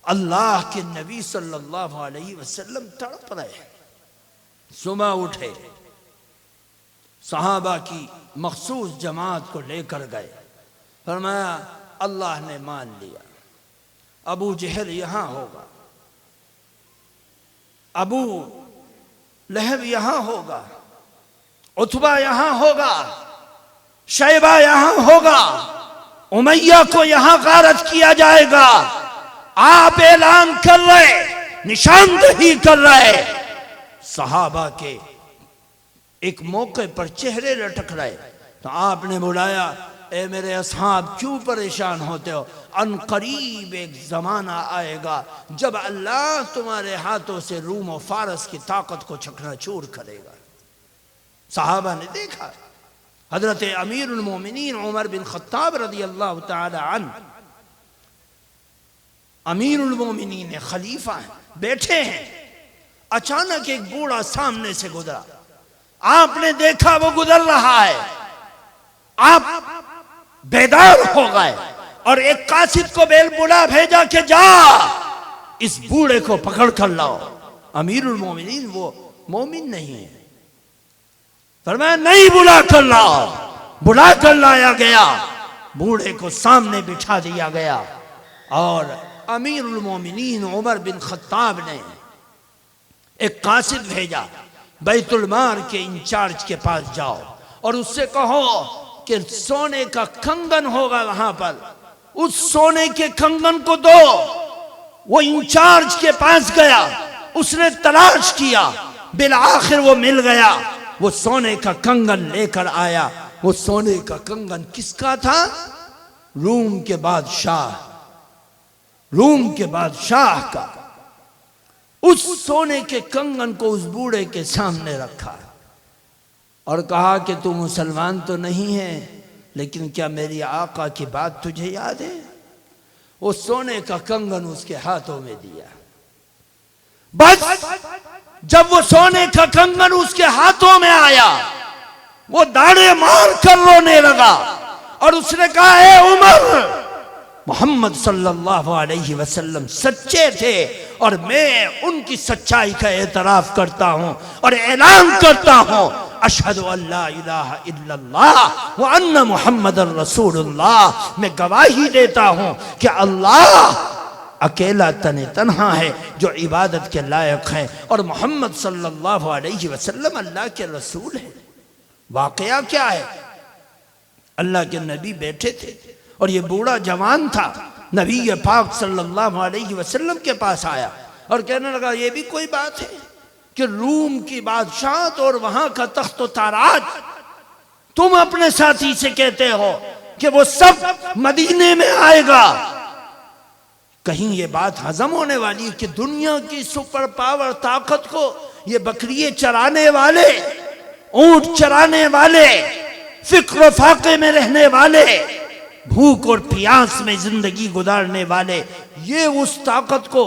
اللہ کے نبی صلی اللہ علیہ وسلم تڑپ رہے، صبح اٹھے، صحابہ کی مخصوص جماعت کو لے کر گئے، فرمایا اللہ نے مان لیا، ابو جہل یہاں ہوگا، ابو لہب یہاں ہوگا، عتبہ یہاں ہوگا، شیبہ یہاں ہوگا، امیہ کو یہاں غارت کیا جائے گا۔ آپ اعلان کر رہے، نشاندہی کر رہے، صحابہ کے ایک موقع پر چہرے لٹک رہے، تو آپ نے بلایا اے میرے اصحاب کیوں پریشان ہوتے ہو؟ ان قریب ایک زمانہ آئے گا جب اللہ تمہارے ہاتھوں سے روم و فارس کی طاقت کو چکنا چور کرے گا۔ صحابہ نے دیکھا، حضرت امیر المومنین عمر بن خطاب رضی اللہ تعالی عنہ، امیر المومنین خلیفہ ہیں، بیٹھے ہیں، اچانک ایک بوڑھا سامنے سے گزرا، آپ نے دیکھا وہ گزر رہا ہے، آپ بیدار ہو گئے اور ایک قاصد کو بیل بلا بھیجا کہ جا اس بوڑھے کو پکڑ کر لاؤ۔ امیر المومنین وہ مومن نہیں ہے، فرمایا نہیں، بلا کر لاؤ۔ بلا کر لایا گیا، بوڑھے کو سامنے بٹھا دیا گیا اور امیر المومنین عمر بن خطاب نے ایک قاصد بھیجا، بیت المال کے انچارج کے پاس جاؤ اور اس سے کہو کہ سونے کا کنگن ہوگا وہاں پر، اس سونے کے کنگن کو دو۔ وہ انچارج کے پاس گیا، اس نے تلاش کیا، بالآخر وہ مل گیا، وہ سونے کا کنگن لے کر آیا۔ وہ سونے کا کنگن کس کا تھا؟ روم کے بادشاہ، روم کے بادشاہ کا۔ اس سونے کے کنگن کو اس بوڑھے کے سامنے رکھا اور کہا کہ تو مسلمان تو نہیں ہے، لیکن کیا میری آقا کی بات تجھے یاد ہے؟ وہ سونے کا کنگن اس کے ہاتھوں میں دیا۔ بس جب وہ سونے کا کنگن اس کے ہاتھوں میں آیا، وہ داڑے مار کر رونے لگا اور اس نے کہا اے عمر، محمد صلی اللہ علیہ وسلم سچے تھے اور میں ان کی سچائی کا اعتراف کرتا ہوں اور اعلان کرتا ہوں، اشہد ان لا الہ الا اللہ وان محمد رسول اللہ، میں گواہی دیتا ہوں کہ اللہ اکیلا تنہا ہے جو عبادت کے لائق ہے اور محمد صلی اللہ علیہ وسلم اللہ کے رسول ہے۔ واقعہ کیا ہے؟ اللہ کے نبی بیٹھے تھے اور یہ بوڑھا جوان تھا، نبی پاک صلی اللہ علیہ وسلم کے پاس آیا اور کہنے لگا یہ بھی کوئی بات ہے کہ روم کی بادشاہت اور وہاں کا تخت و تاراج تم اپنے ساتھی سے کہتے ہو کہ وہ سب مدینے میں آئے گا؟ کہیں یہ بات ہضم ہونے والی ہے کہ دنیا کی سپر پاور طاقت کو یہ بکریے چرانے والے، اونٹ چرانے والے، فکر و فاقے میں رہنے والے، بھوک اور پیاس میں زندگی گزارنے والے، یہ اس طاقت کو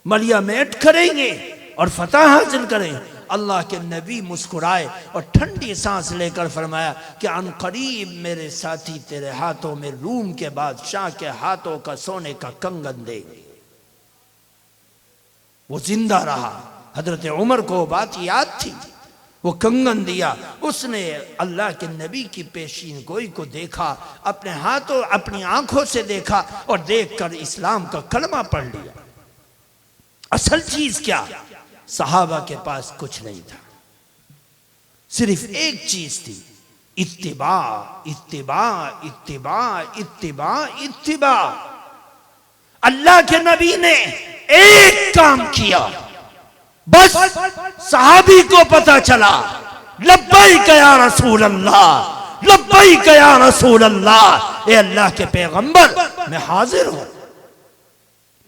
ملیا میٹ کریں گے اور فتح حاصل کریں؟ اللہ کے نبی مسکرائے اور ٹھنڈی سانس لے کر فرمایا کہ ان قریب میرے ساتھی تیرے ہاتھوں میں روم کے بادشاہ کے ہاتھوں کا سونے کا کنگن دیں گے۔ وہ زندہ رہا، حضرت عمر کو بات یاد تھی، وہ کنگن دیا، اس نے اللہ کے نبی کی پیشین گوئی کو دیکھا، اپنے ہاتھوں اپنی آنکھوں سے دیکھا اور دیکھ کر اسلام کا کلمہ پڑھ لیا۔ اصل چیز کیا؟ صحابہ کے پاس کچھ نہیں تھا، صرف ایک چیز تھی، اتباع اتباع اتباع اتباع اتباع۔ اللہ کے نبی نے ایک کام کیا، بس صحابی کو پتا چلا، لبیک یا رسول اللہ، لبیک یا رسول اللہ، اے اللہ کے پیغمبر میں حاضر ہوں،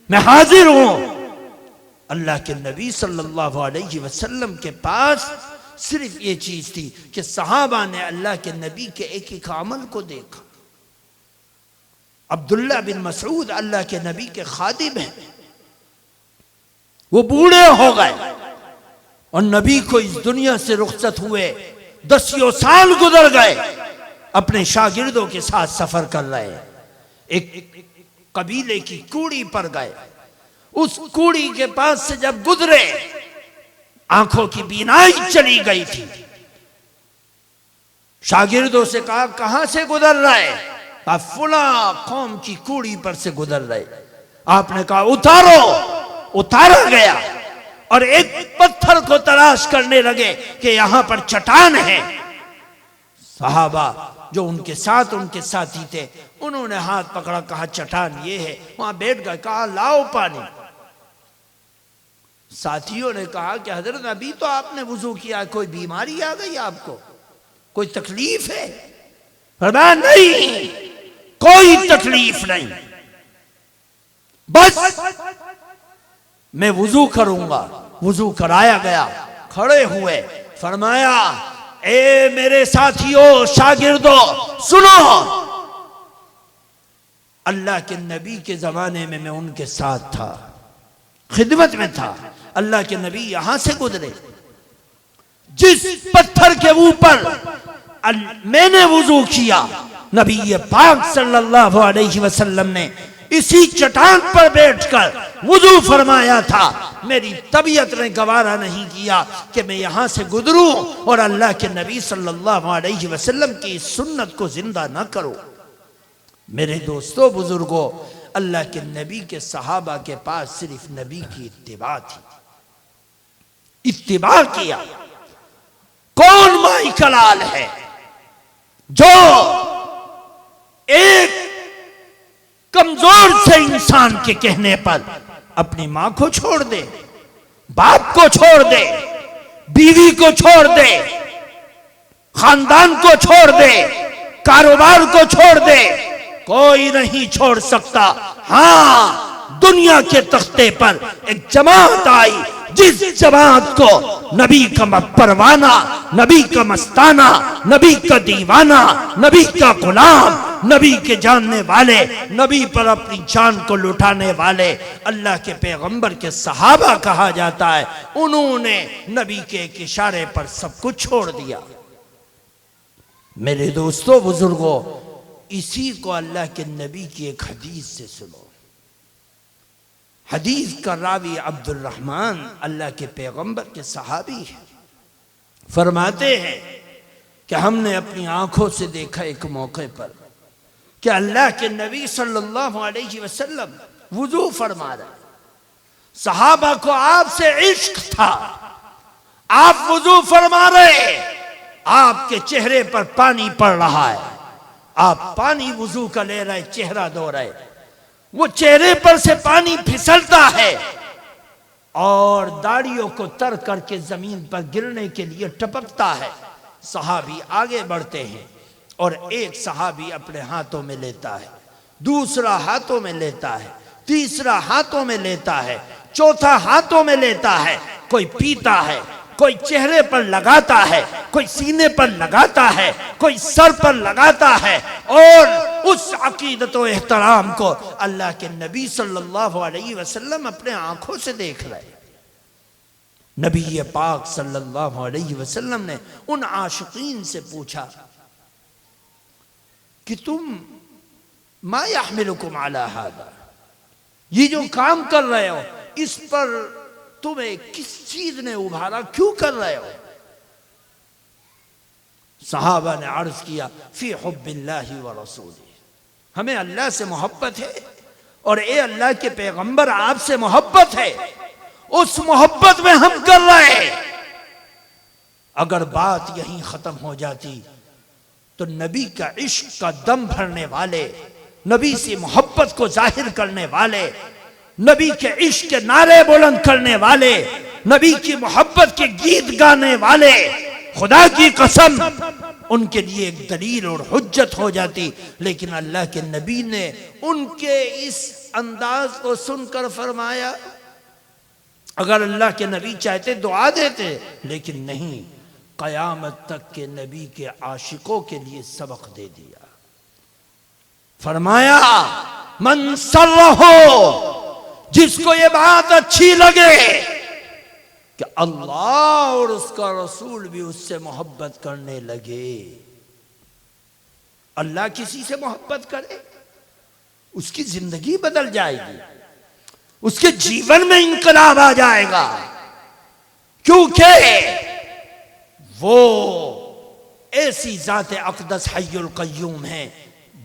میں حاضر ہوں۔ اللہ کے نبی صلی اللہ علیہ وسلم کے پاس صرف یہ چیز تھی کہ صحابہ نے اللہ کے نبی کے ایک ایک عمل کو دیکھا۔ عبداللہ بن مسعود اللہ کے نبی کے خادم ہیں، وہ بوڑھے ہو گئے اور نبی کو اس دنیا سے رخصت ہوئے 10 سال گزر گئے، اپنے شاگردوں کے ساتھ سفر کر رہے، ایک قبیلے کی کوڑی پر گئے، اس کوڑی کے پاس سے جب گزرے آنکھوں کی بینائی چلی گئی تھی۔ شاگردوں سے کہا کہاں سے گزر رہے؟ کہا فلاں قوم کی کوڑی پر سے گزر رہے۔ آپ نے کہا اتارو، اتارا گیا اور ایک پتھر کو تلاش کرنے لگے کہ یہاں پر چٹان ہے۔ صحابہ جو ان کے ساتھ ان کے ساتھی تھے انہوں نے ہاتھ پکڑا، کہا چٹان یہ ہے، وہاں بیٹھ گئے، کہا لاؤ پانی۔ ساتھیوں نے کہا کہ حضرت ابھی تو آپ نے وضو کیا، کوئی بیماری آ گئی آپ کو، کوئی تکلیف ہے؟ فرمایا نہیں، کوئی تکلیف نہیں، بس میں وضو کروں گا۔ وضو کرایا گیا، کھڑے ہوئے، فرمایا اے میرے ساتھیوں، شاگردوں، سنو، اللہ کے نبی کے زمانے میں میں ان کے ساتھ تھا، خدمت میں تھا۔ اللہ کے نبی یہاں سے گزرے، جس پتھر کے اوپر میں نے وضو کیا، نبی پاک صلی اللہ علیہ وسلم نے اسی چٹان پر بیٹھ کر وضو فرمایا تھا۔ میری طبیعت نے گوارا نہیں کیا کہ میں یہاں سے گزروں اور اللہ کے نبی صلی اللہ علیہ وسلم کی سنت کو زندہ نہ کروں۔ میرے دوستو، بزرگوں، اللہ کے نبی کے صحابہ کے پاس صرف نبی کی اتباع تھی، اتباع کیا۔ کون مائی کلال ہے جو ایک کمزور سے انسان کے کہنے پر اپنی ماں کو چھوڑ دے، باپ کو چھوڑ دے، بیوی کو چھوڑ دے، خاندان کو چھوڑ دے، کاروبار کو چھوڑ دے؟ کوئی نہیں چھوڑ سکتا۔ ہاں، دنیا کے تختے پر ایک جماعت آئی، جس جماعت کو نبی کا پروانہ، نبی کا مستانہ، نبی کا دیوانہ، نبی کا غلام، نبی کے جاننے والے، نبی پر اپنی جان کو لٹانے والے اللہ کے پیغمبر کے صحابہ کہا جاتا ہے۔ انہوں نے نبی کے ایک اشارے پر سب کچھ چھوڑ دیا۔ میرے دوستو، بزرگوں، اسی کو اللہ کے نبی کی ایک حدیث سے سنو۔ حدیث کا راوی عبد الرحمن اللہ کے پیغمبر کے صحابی ہے، فرماتے ہیں کہ ہم نے اپنی آنکھوں سے دیکھا ایک موقع پر کہ اللہ کے نبی صلی اللہ علیہ وسلم وضو فرما رہے، صحابہ کو آپ سے عشق تھا، آپ وضو فرما رہے، آپ کے چہرے پر پانی پڑ رہا ہے، آپ پانی وضو کا لے رہے، چہرہ دھو رہے، وہ چہرے پر سے پانی پھسلتا ہے اور داڑھیوں کو تر کر کے زمین پر گرنے کے لیے ٹپکتا ہے۔ صحابی آگے بڑھتے ہیں اور ایک صحابی اپنے ہاتھوں میں لیتا ہے، دوسرا ہاتھوں میں لیتا ہے، تیسرا ہاتھوں میں لیتا ہے، چوتھا ہاتھوں میں لیتا ہے، کوئی پیتا ہے، کوئی چہرے پر لگاتا ہے، کوئی سینے پر لگاتا ہے، کوئی سر پر لگاتا ہے، اور اس عقیدت و احترام کو اللہ کے نبی صلی اللہ علیہ وسلم اپنے آنکھوں سے دیکھ رہے۔ نبی پاک صلی اللہ علیہ وسلم نے ان عاشقین سے پوچھا کہ تم ما یحملکم علی ھذا، یہ جو کام کر رہے ہو اس پر تمہیں کس چیز نے ابھارا، کیوں کر رہے ہو؟ صحابہ نے عرض کیا فی حب اللہ ورسولہ، ہمیں اللہ سے محبت ہے اور اے اللہ کے پیغمبر آپ سے محبت ہے، اس محبت میں ہم کر رہے ہیں۔ اگر بات یہیں ختم ہو جاتی تو نبی کا عشق کا دم بھرنے والے، نبی سے محبت کو ظاہر کرنے والے، نبی کے عشق کے نعرے بلند کرنے والے، نبی کی محبت کے گیت گانے والے، خدا کی قسم ان کے لیے ایک دلیل اور حجت ہو جاتی، لیکن اللہ کے نبی نے ان کے اس انداز کو سن کر فرمایا، اگر اللہ کے نبی چاہتے دعا دیتے، لیکن نہیں، قیامت تک کے نبی کے عاشقوں کے لیے سبق دے دیا۔ فرمایا من سرہو، جس کو یہ بات اچھی لگے کہ اللہ اور اس کا رسول بھی اس سے محبت کرنے لگے، اللہ کسی سے محبت کرے، اس کی زندگی بدل جائے گی، اس کے جیون میں انقلاب آ جائے گا، کیونکہ وہ ایسی ذات اقدس حی القیوم ہے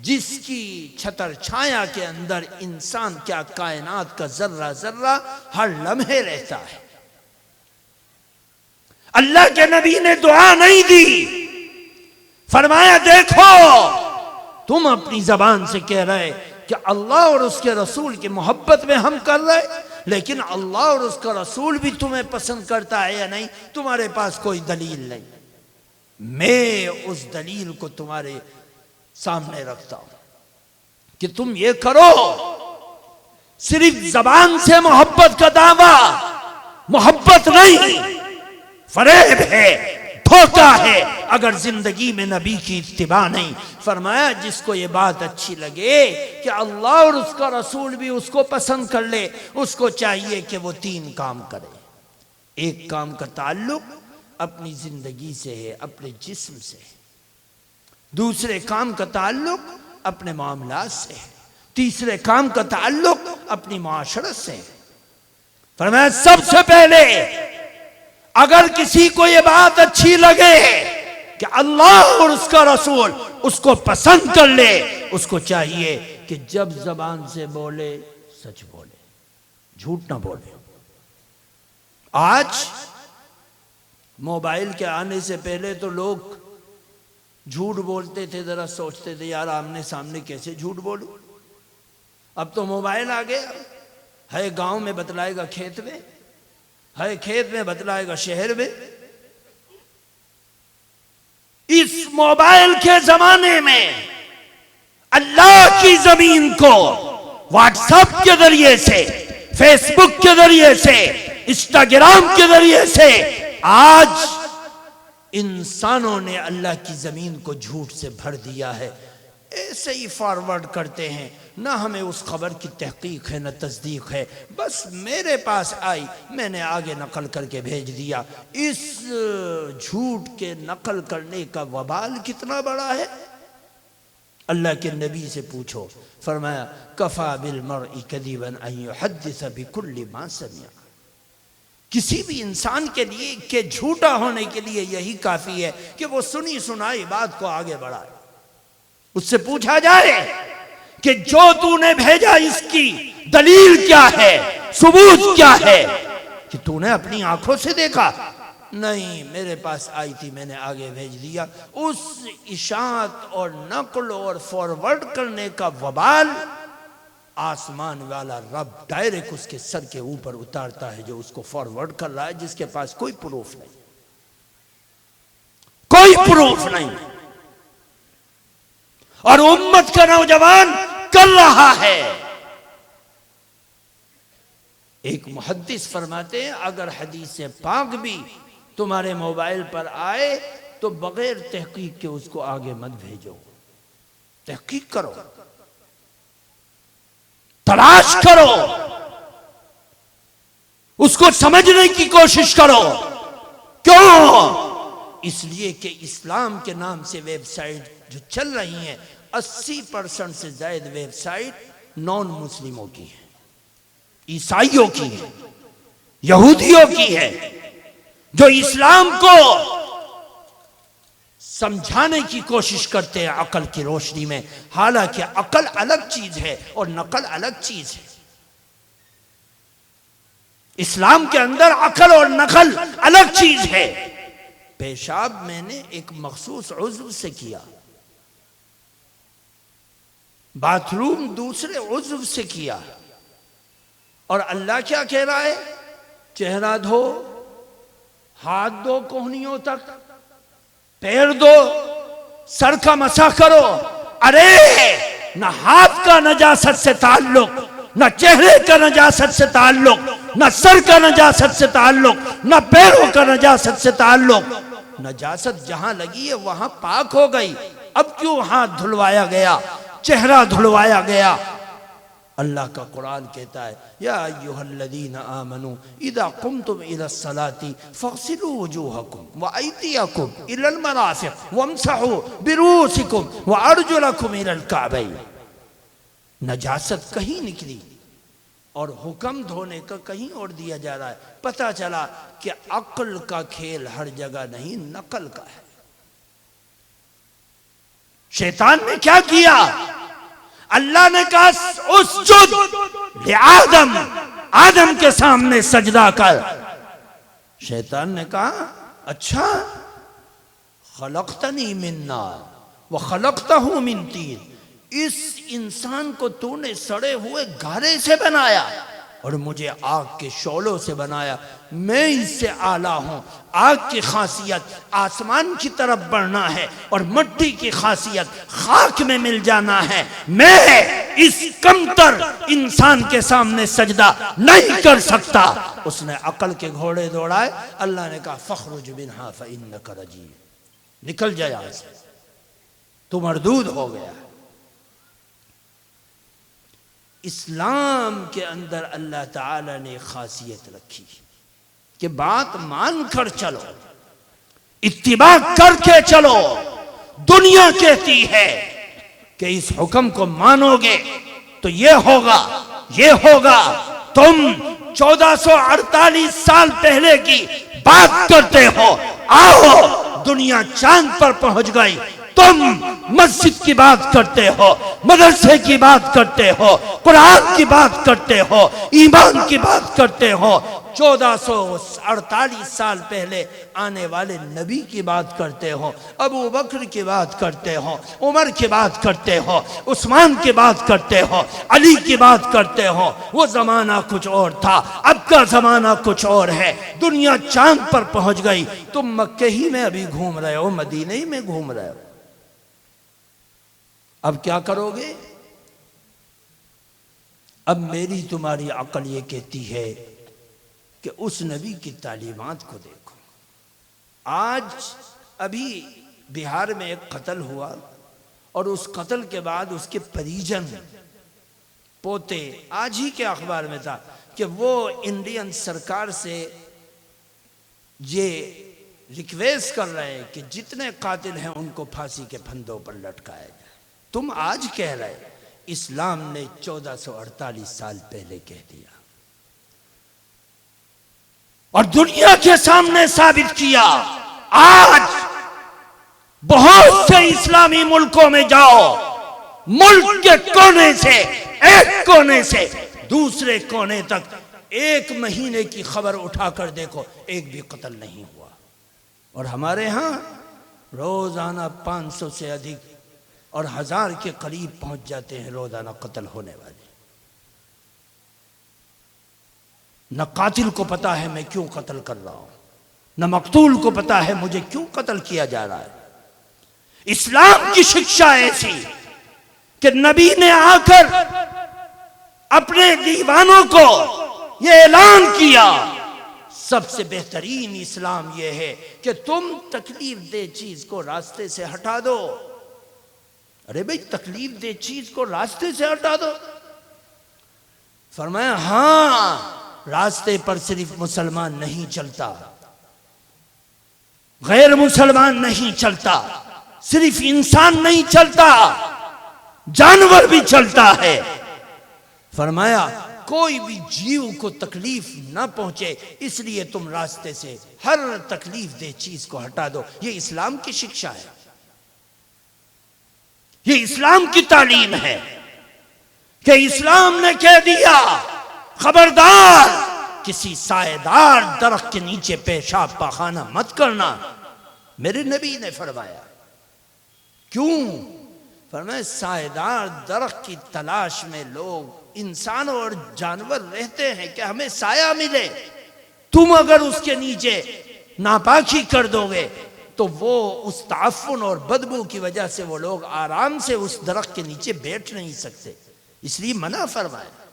جس کی چھتر چھایا کے اندر انسان کیا کائنات کا ذرہ ذرہ ہر لمحے رہتا ہے۔ اللہ کے نبی نے دعا نہیں دی، فرمایا دیکھو تم اپنی زبان سے کہہ رہے کہ اللہ اور اس کے رسول کی محبت میں ہم کر رہے، لیکن اللہ اور اس کا رسول بھی تمہیں پسند کرتا ہے یا نہیں، تمہارے پاس کوئی دلیل نہیں۔ میں اس دلیل کو تمہارے سامنے رکھتا ہوں کہ تم یہ کرو. صرف زبان سے محبت کا دعویٰ محبت نہیں، فریب ہے، دھوکہ ہے اگر زندگی میں نبی کی اتباع نہیں. فرمایا جس کو یہ بات اچھی لگے کہ اللہ اور اس کا رسول بھی اس کو پسند کر لے، اس کو چاہیے کہ وہ 3 کام کرے. ایک کام کا تعلق اپنی زندگی سے ہے، اپنے جسم سے ہے. دوسرے کام کا تعلق اپنے معاملات سے ہے. تیسرے کام کا تعلق اپنی معاشرت سے ہے. فرمایا سب سے پہلے اگر کسی کو یہ بات اچھی لگے کہ اللہ اور اس کا رسول اس کو پسند کر لے، اس کو چاہیے کہ جب زبان سے بولے سچ بولے، جھوٹ نہ بولے. آج موبائل کے آنے سے پہلے تو لوگ جھوٹ بولتے تھے، ذرا سوچتے تھے یار آمنے سامنے کیسے جھوٹ بولوں. اب تو موبائل آ گیا، ہے گاؤں میں بتلائے گا کھیت میں، ہے کھیت میں بتلائے گا شہر میں. اس موبائل کے زمانے میں اللہ کی زمین کو واٹس ایپ کے ذریعے سے، فیس بک کے ذریعے سے، انسٹاگرام کے ذریعے سے آج انسانوں نے اللہ کی زمین کو جھوٹ سے بھر دیا ہے. ایسے ہی فارورڈ کرتے ہیں، نہ ہمیں اس خبر کی تحقیق ہے نہ تصدیق ہے، بس میرے پاس آئی میں نے آگے نقل کر کے بھیج دیا. اس جھوٹ کے نقل کرنے کا وبال کتنا بڑا ہے. اللہ کے نبی سے پوچھو، فرمایا کفا بالمرء کذبا ان یحدث بکل ما سمع. کسی بھی انسان کے لیے کہ جھوٹا ہونے کے لیے یہی کافی ہے کہ وہ سنی سنائی بات کو آگے بڑھائے. اس سے پوچھا جائے کہ جو تو نے بھیجا اس کی دلیل کیا ہے، ثبوت کیا ہے، کہ تو نے اپنی آنکھوں سے دیکھا؟ نہیں، میرے پاس آئی تھی میں نے آگے بھیج دیا. اس اشاعت اور نقل اور فارورڈ کرنے کا وبال آسمان والا رب ڈائریکٹ اس کے سر کے اوپر اتارتا ہے جو اس کو فارورڈ کر رہا ہے، جس کے پاس کوئی پروف نہیں، کوئی پروف نہیں. اور امت کا نوجوان کر رہا ہے. ایک محدث فرماتے ہیں اگر حدیث پاک بھی تمہارے موبائل پر آئے تو بغیر تحقیق کے اس کو آگے مت بھیجو، تحقیق کرو، تلاش کرو، اس کو سمجھنے کی کوشش کرو. کیوں؟ اس لیے کہ اسلام کے نام سے ویب سائٹ جو چل رہی ہیں 80% سے زائد ویب سائٹ نان مسلموں کی ہے، عیسائیوں کی ہے، یہودیوں کی ہے، جو اسلام کو سمجھانے کی کوشش کرتے ہیں عقل کی روشنی میں. حالانکہ عقل الگ چیز ہے اور نقل الگ چیز ہے. اسلام کے اندر عقل اور نقل الگ چیز ہے. پیشاب میں نے ایک مخصوص عضو سے کیا، باتھ روم دوسرے عضو سے کیا، اور اللہ کیا کہہ رہا ہے؟ چہرہ دھو، ہاتھ دو کوہنیوں تک، پیر دو، سر کا مسح کرو. ارے نہ ہاتھ کا نجاست سے تعلق، نہ چہرے کا نجاست سے تعلق، نہ سر کا نجاست سے تعلق، نہ پیروں کا نجاست سے تعلق. نجاست جہاں لگی ہے وہاں پاک ہو گئی. اب کیوں ہاتھ دھلوایا گیا، چہرہ دھلوایا گیا؟ اللہ کا قرآن کہتا ہے یا ایھا الذین آمنوا اذا قمتم الى الصلاة فاغسلوا وجوہکم وایدیکم الى المرافق وامسحوا برؤوسکم وارجلکم الى الکعبین. نجاست کہیں نکلی اور حکم دھونے کا کہیں اور دیا جا رہا ہے. پتہ چلا کہ عقل کا کھیل ہر جگہ نہیں، نقل کا ہے. شیطان نے کیا کیا؟ اللہ نے کہا اسجد لآدم، آدم کے سامنے سجدہ کر. شیطان نے کہا اچھا، خلقتنی من نار وخلقتہ من طین، اس انسان کو تو نے سڑے ہوئے گارے سے بنایا، اور مجھے آگ کے شعلوں سے بنایا، میں اس سے اعلیٰ ہوں۔ آگ کی خاصیت آسمان کی طرف بڑھنا ہے اور مٹی کی خاصیت خاک میں مل جانا ہے۔ میں اس کمتر انسان کے سامنے سجدہ نہیں کر سکتا۔ اس نے عقل کے گھوڑے دوڑائے، اللہ نے کہا فخرج منہا فإنک رجیم، نکل جا یہاں سے، تو مردود ہو گیا۔ اسلام کے اندر اللہ تعالی نے خاصیت رکھی کہ بات مان کر چلو، اتباع کر کے چلو۔ دنیا کہتی ہے کہ اس حکم کو مانو گے تو یہ ہوگا، یہ ہوگا۔ تم 1448 سال پہلے کی بات کرتے ہو، آؤ دنیا چاند پر پہنچ گئی، تم مسجد کی بات کرتے ہو، مدرسے کی بات کرتے ہو، قرآن کی بات کرتے ہو، ایمان کی بات کرتے ہو۔ 1448 سال پہلے آنے والے نبی کی بات کرتے ہو، ابو بکر کی بات کرتے ہو، عمر کی بات کرتے ہو، عثمان کی بات کرتے ہو، علی کی بات کرتے ہو۔ وہ زمانہ کچھ اور تھا، اب کا زمانہ کچھ اور ہے۔ دنیا چاند پر پہنچ گئی، تم مکہ ہی میں ابھی گھوم رہے ہو، مدینہ ہی میں گھوم رہے ہو۔ اب کیا کرو گے؟ اب میری تمہاری عقل یہ کہتی ہے کہ اس نبی کی تعلیمات کو دیکھو۔ آج ابھی بہار میں ایک قتل ہوا، اور اس قتل کے بعد اس کے پریجن پوتے، آج ہی کے اخبار میں تھا کہ وہ انڈین سرکار سے یہ ریکویسٹ کر رہے ہیں کہ جتنے قاتل ہیں ان کو پھانسی کے پھندوں پر لٹکایا جائے۔ تم آج کہہ رہے، اسلام نے 1448 سال پہلے کہہ دیا، اور دنیا کے سامنے ثابت کیا۔ آج بہت سے اسلامی ملکوں میں جاؤ، ملک کے کونے سے، ایک کونے سے دوسرے کونے تک ایک مہینے کی خبر اٹھا کر دیکھو، ایک بھی قتل نہیں ہوا۔ اور ہمارے ہاں روزانہ 500 سے ادھک اور 1000 کے قریب پہنچ جاتے ہیں روزانہ قتل ہونے والے۔ نہ قاتل کو پتا ہے میں کیوں قتل کر رہا ہوں، نہ مقتول کو پتا ہے مجھے کیوں قتل کیا جا رہا ہے۔ اسلام کی شکشا ایسی کہ نبی نے آ کر اپنے دیوانوں کو یہ اعلان کیا، سب سے بہترین اسلام یہ ہے کہ تم تکلیف دہ چیز کو راستے سے ہٹا دو۔ ارے بھئی تکلیف دہ چیز کو راستے سے ہٹا دو؟ فرمایا ہاں، راستے پر صرف مسلمان نہیں چلتا، غیر مسلمان نہیں چلتا، صرف انسان نہیں چلتا، جانور بھی چلتا ہے۔ فرمایا کوئی بھی جیو کو تکلیف نہ پہنچے، اس لیے تم راستے سے ہر تکلیف دہ چیز کو ہٹا دو۔ یہ اسلام کی شکشا ہے، یہ اسلام کی تعلیم ہے کہ اسلام نے کہہ دیا خبردار کسی سائے دار درخت کے نیچے پیشاب پاخانہ مت کرنا۔ میرے نبی نے فرمایا، کیوں؟ فرمایا سائے دار درخت کی تلاش میں لوگ، انسان اور جانور رہتے ہیں کہ ہمیں سایہ ملے۔ تم اگر اس کے نیچے ناپاکی کر دو گے تو وہ اس تعفن اور بدبو کی وجہ سے وہ لوگ آرام سے اس درخت کے نیچے بیٹھ نہیں سکتے، اس لیے منع فرمایا۔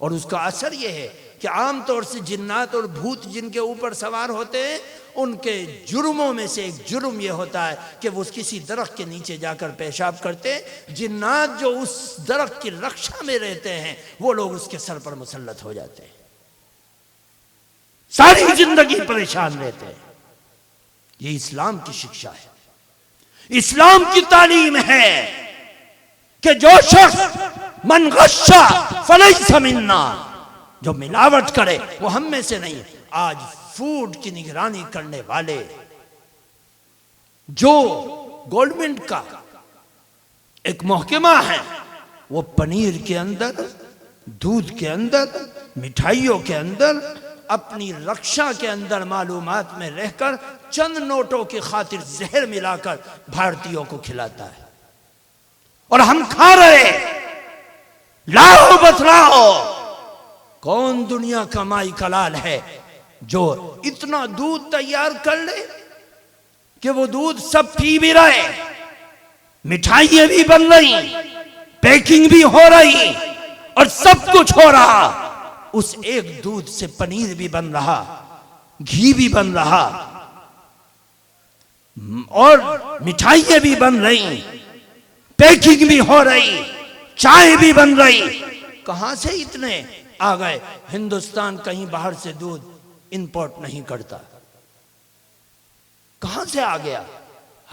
اور اس کا اثر یہ ہے کہ عام طور سے جنات اور بھوت جن کے اوپر سوار ہوتے ہیں، ان کے جرموں میں سے ایک جرم یہ ہوتا ہے کہ وہ کسی درخت کے نیچے جا کر پیشاب کرتے ہیں۔ جنات جو اس درخت کی رکشا میں رہتے ہیں وہ لوگ اس کے سر پر مسلط ہو جاتے ہیں، ساری زندگی پریشان رہتے ہیں۔ یہ اسلام کی شکشا ہے، اسلام کی تعلیم ہے کہ جو شخص من غشا فلیس منا، جو ملاوٹ کرے وہ ہم میں سے نہیں۔ آج فوڈ کی نگرانی کرنے والے، جو گورنمنٹ کا ایک محکمہ ہے، وہ پنیر کے اندر، دودھ کے اندر، مٹھائیوں کے اندر، اپنی رکشا کے اندر معلومات میں رہ کر چند نوٹوں کی خاطر زہر ملا کر بھارتیوں کو کھلاتا ہے، اور ہم کھا رہے۔ لاؤ بتلاؤ، کون دنیا کا مائی کلال ہے جو اتنا دودھ تیار کر لے کہ وہ دودھ سب پی بھی رہے، مٹھائیاں بھی بن رہی، پیکنگ بھی ہو رہی اور سب کچھ ہو رہا، اس ایک دودھ سے پنیر بھی بن رہا، گھی بھی بن رہا اور مٹھائیاں بھی بن رہی، پیکنگ بھی ہو رہی، چائے بھی بن رہی. کہاں سے اتنے آ گئے؟ ہندوستان کہیں باہر سے دودھ امپورٹ نہیں کرتا. کہاں سے آ گیا؟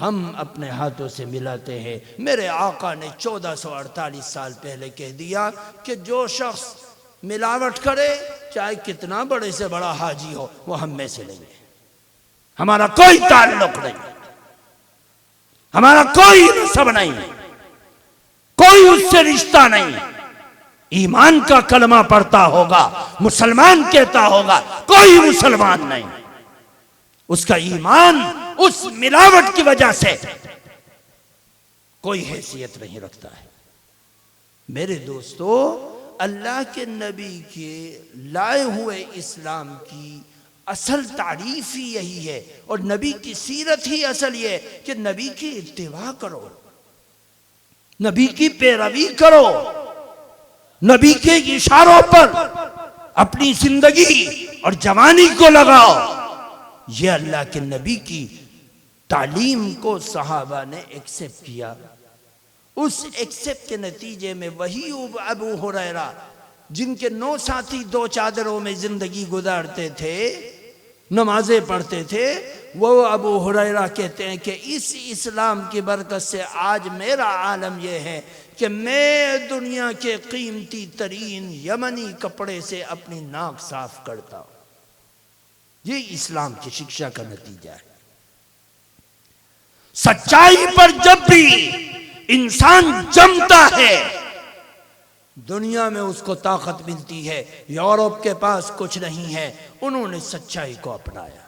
ہم اپنے ہاتھوں سے ملاتے ہیں. میرے آقا نے 1448 سال پہلے کہہ دیا کہ جو شخص ملاوٹ کرے چاہے کتنا بڑے سے بڑا حاجی ہو وہ ہم میں سے لیں گے. ہمارا کوئی تعلق نہیں، ہمارا کوئی نسب نہیں، کوئی اس سے رشتہ نہیں. ایمان کا کلمہ پڑھتا ہوگا، مسلمان کہتا ہوگا، کوئی مسلمان نہیں. اس کا ایمان اس ملاوٹ کی وجہ سے کوئی حیثیت نہیں رکھتا ہے. میرے دوستو، اللہ کے نبی کے لائے ہوئے اسلام کی اصل تعریف ہی یہی ہے اور نبی کی سیرت ہی اصل یہ ہے کہ نبی کی اتباع کرو، نبی کی پیروی کرو، نبی کے اشاروں پر اپنی زندگی اور جوانی کو لگاؤ. یہ اللہ کے نبی کی تعلیم کو صحابہ نے ایکسپٹ کیا. اس ایکسپٹ کے نتیجے میں وہی ابو ہریرہ جن کے 9 ساتھی 2 چادروں میں زندگی گزارتے تھے، نمازیں پڑھتے تھے، وہ ابو ہریرہ کہتے ہیں کہ اس اسلام کی برکت سے آج میرا عالم یہ ہے کہ میں دنیا کے قیمتی ترین یمنی کپڑے سے اپنی ناک صاف کرتا ہوں. یہ اسلام کی شکشا کا نتیجہ ہے. سچائی پر جب بھی انسان جمتا ہے دنیا میں اس کو طاقت ملتی ہے. یورپ کے پاس کچھ نہیں ہے، انہوں نے سچائی کو اپنایا،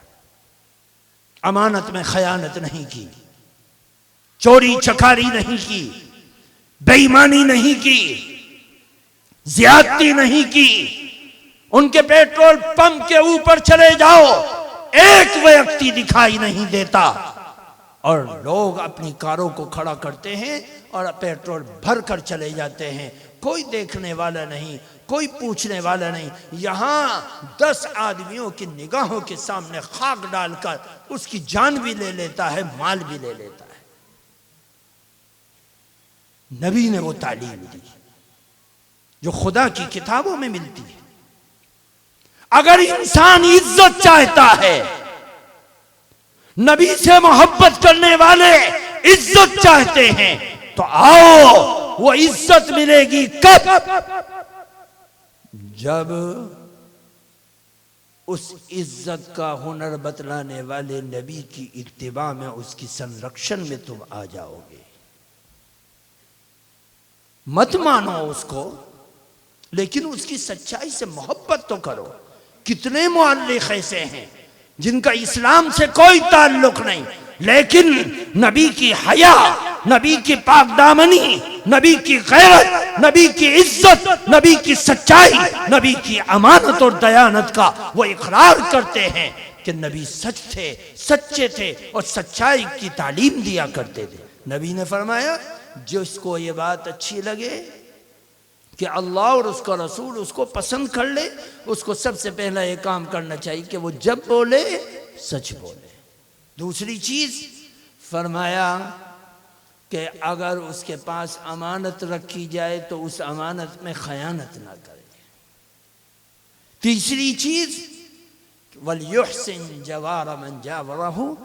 امانت میں خیانت نہیں کی، چوری چکاری نہیں کی، بے ایمانی نہیں کی، زیادتی نہیں کی. ان کے پیٹرول پمپ کے اوپر چلے جاؤ، ایک ویکتی دکھائی نہیں دیتا اور لوگ اپنی کاروں کو کھڑا کرتے ہیں اور پیٹرول بھر کر چلے جاتے ہیں. کوئی دیکھنے والا نہیں، کوئی پوچھنے والا نہیں. یہاں 10 آدمیوں کی نگاہوں کے سامنے خاک ڈال کر اس کی جان بھی لے لیتا ہے، مال بھی لے لیتا ہے. نبی نے وہ تعلیم دی جو خدا کی کتابوں میں ملتی ہے. اگر انسان عزت چاہتا ہے، نبی سے محبت کرنے والے عزت چاہتے ہیں، تو آؤ وہ عزت ملے گی کب؟ جب اس عزت کا ہنر بتلانے والے نبی کی اتباع میں، اس کی سنرکشن میں تم آ جاؤ گے. مت مانو اس کو، لیکن اس کی سچائی سے محبت تو کرو. کتنے مؤلف ایسے ہیں جن کا اسلام سے کوئی تعلق نہیں، لیکن نبی کی حیا، نبی کی پاک دامنی، نبی کی غیرت، نبی کی عزت، نبی کی سچائی، نبی کی امانت اور دیانت کا وہ اقرار کرتے ہیں کہ نبی سچ تھے، سچے تھے اور سچائی کی تعلیم دیا کرتے تھے. نبی نے فرمایا جس کو یہ بات اچھی لگے کہ اللہ اور اس کا رسول اس کو پسند کر لے، اس کو سب سے پہلا یہ کام کرنا چاہیے کہ وہ جب بولے سچ بولے. دوسری چیز فرمایا کہ اگر اس کے پاس امانت رکھی جائے تو اس امانت میں خیانت نہ کرے. تیسری چیز وَلْيُحْسِنْ جَوَارَ مَنْ جَاوَرَهُ،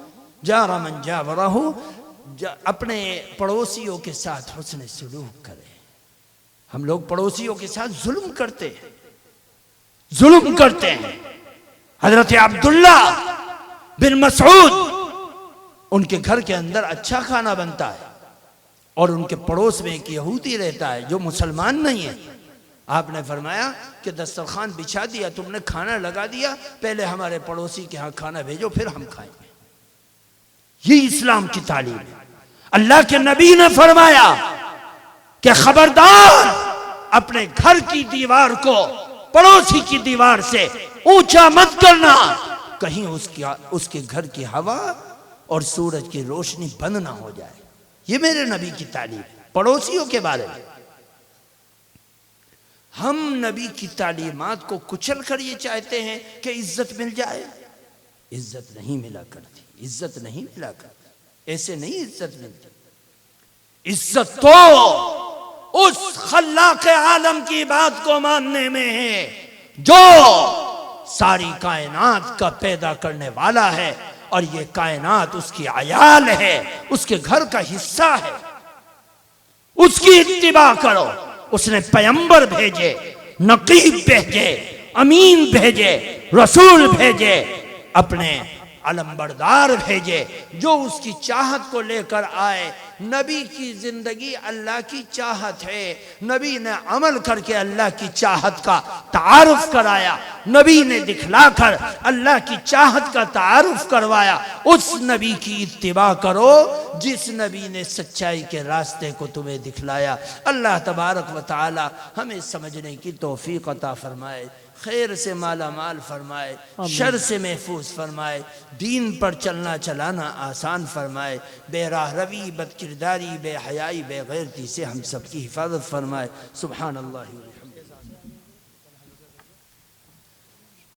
اپنے پڑوسیوں کے ساتھ حسن سلوک کرے. ہم لوگ پڑوسیوں کے ساتھ ظلم کرتے ہیں. حضرت عبداللہ بن مسعود، ان کے گھر کے اندر اچھا کھانا بنتا ہے اور ان کے پڑوس میں ایک یہودی رہتا ہے جو مسلمان نہیں ہے. آپ نے فرمایا کہ دسترخوان بچھا دیا، تم نے کھانا لگا دیا، پہلے ہمارے پڑوسی کے ہاں کھانا بھیجو پھر ہم کھائیں گے. یہ اسلام کی تعلیم ہے. اللہ کے نبی نے فرمایا کہ خبردار اپنے گھر کی دیوار کو پڑوسی کی دیوار سے اونچا مت کرنا، کہیں اس کے گھر کی ہوا اور سورج کی روشنی بند نہ ہو جائے۔ یہ میرے نبی کی تعلیم ہے پڑوسیوں کے بارے میں۔ ہم نبی کی تعلیمات کو کچل کر یہ چاہتے ہیں کہ عزت مل جائے۔ عزت نہیں ملا کرتی، عزت نہیں ملا کرتی، ایسے نہیں عزت ملتی۔ عزت تو اس خلاق عالم کی بات کو ماننے میں ہے جو ساری کائنات کا پیدا کرنے والا ہے، اور یہ کائنات اس کی عیال ہے، اس کے گھر کا حصہ ہے۔ اس کی اتباع کرو۔ اس نے پیغمبر بھیجے، نقیب بھیجے، امین بھیجے، رسول بھیجے، اپنے علمبردار بھیجے جو اس کی چاہت کو لے کر آئے۔ نبی کی زندگی اللہ کی چاہت ہے، نبی نے عمل کر کے اللہ کی چاہت کا تعارف کرایا، نبی نے دکھلا کر اللہ کی چاہت کا تعارف کروایا۔ اس نبی کی اتباع کرو جس نبی نے سچائی کے راستے کو تمہیں دکھلایا۔ اللہ تبارک و تعالی ہمیں سمجھنے کی توفیق عطا فرمائے، خیر سے مالا مال فرمائے، شر سے محفوظ فرمائے، دین پر چلنا چلانا آسان فرمائے، بے راہ روی، بد کرداری، بے حیائی، بے غیرتی سے ہم سب کی حفاظت فرمائے۔ سبحان اللہ و بحمدہ۔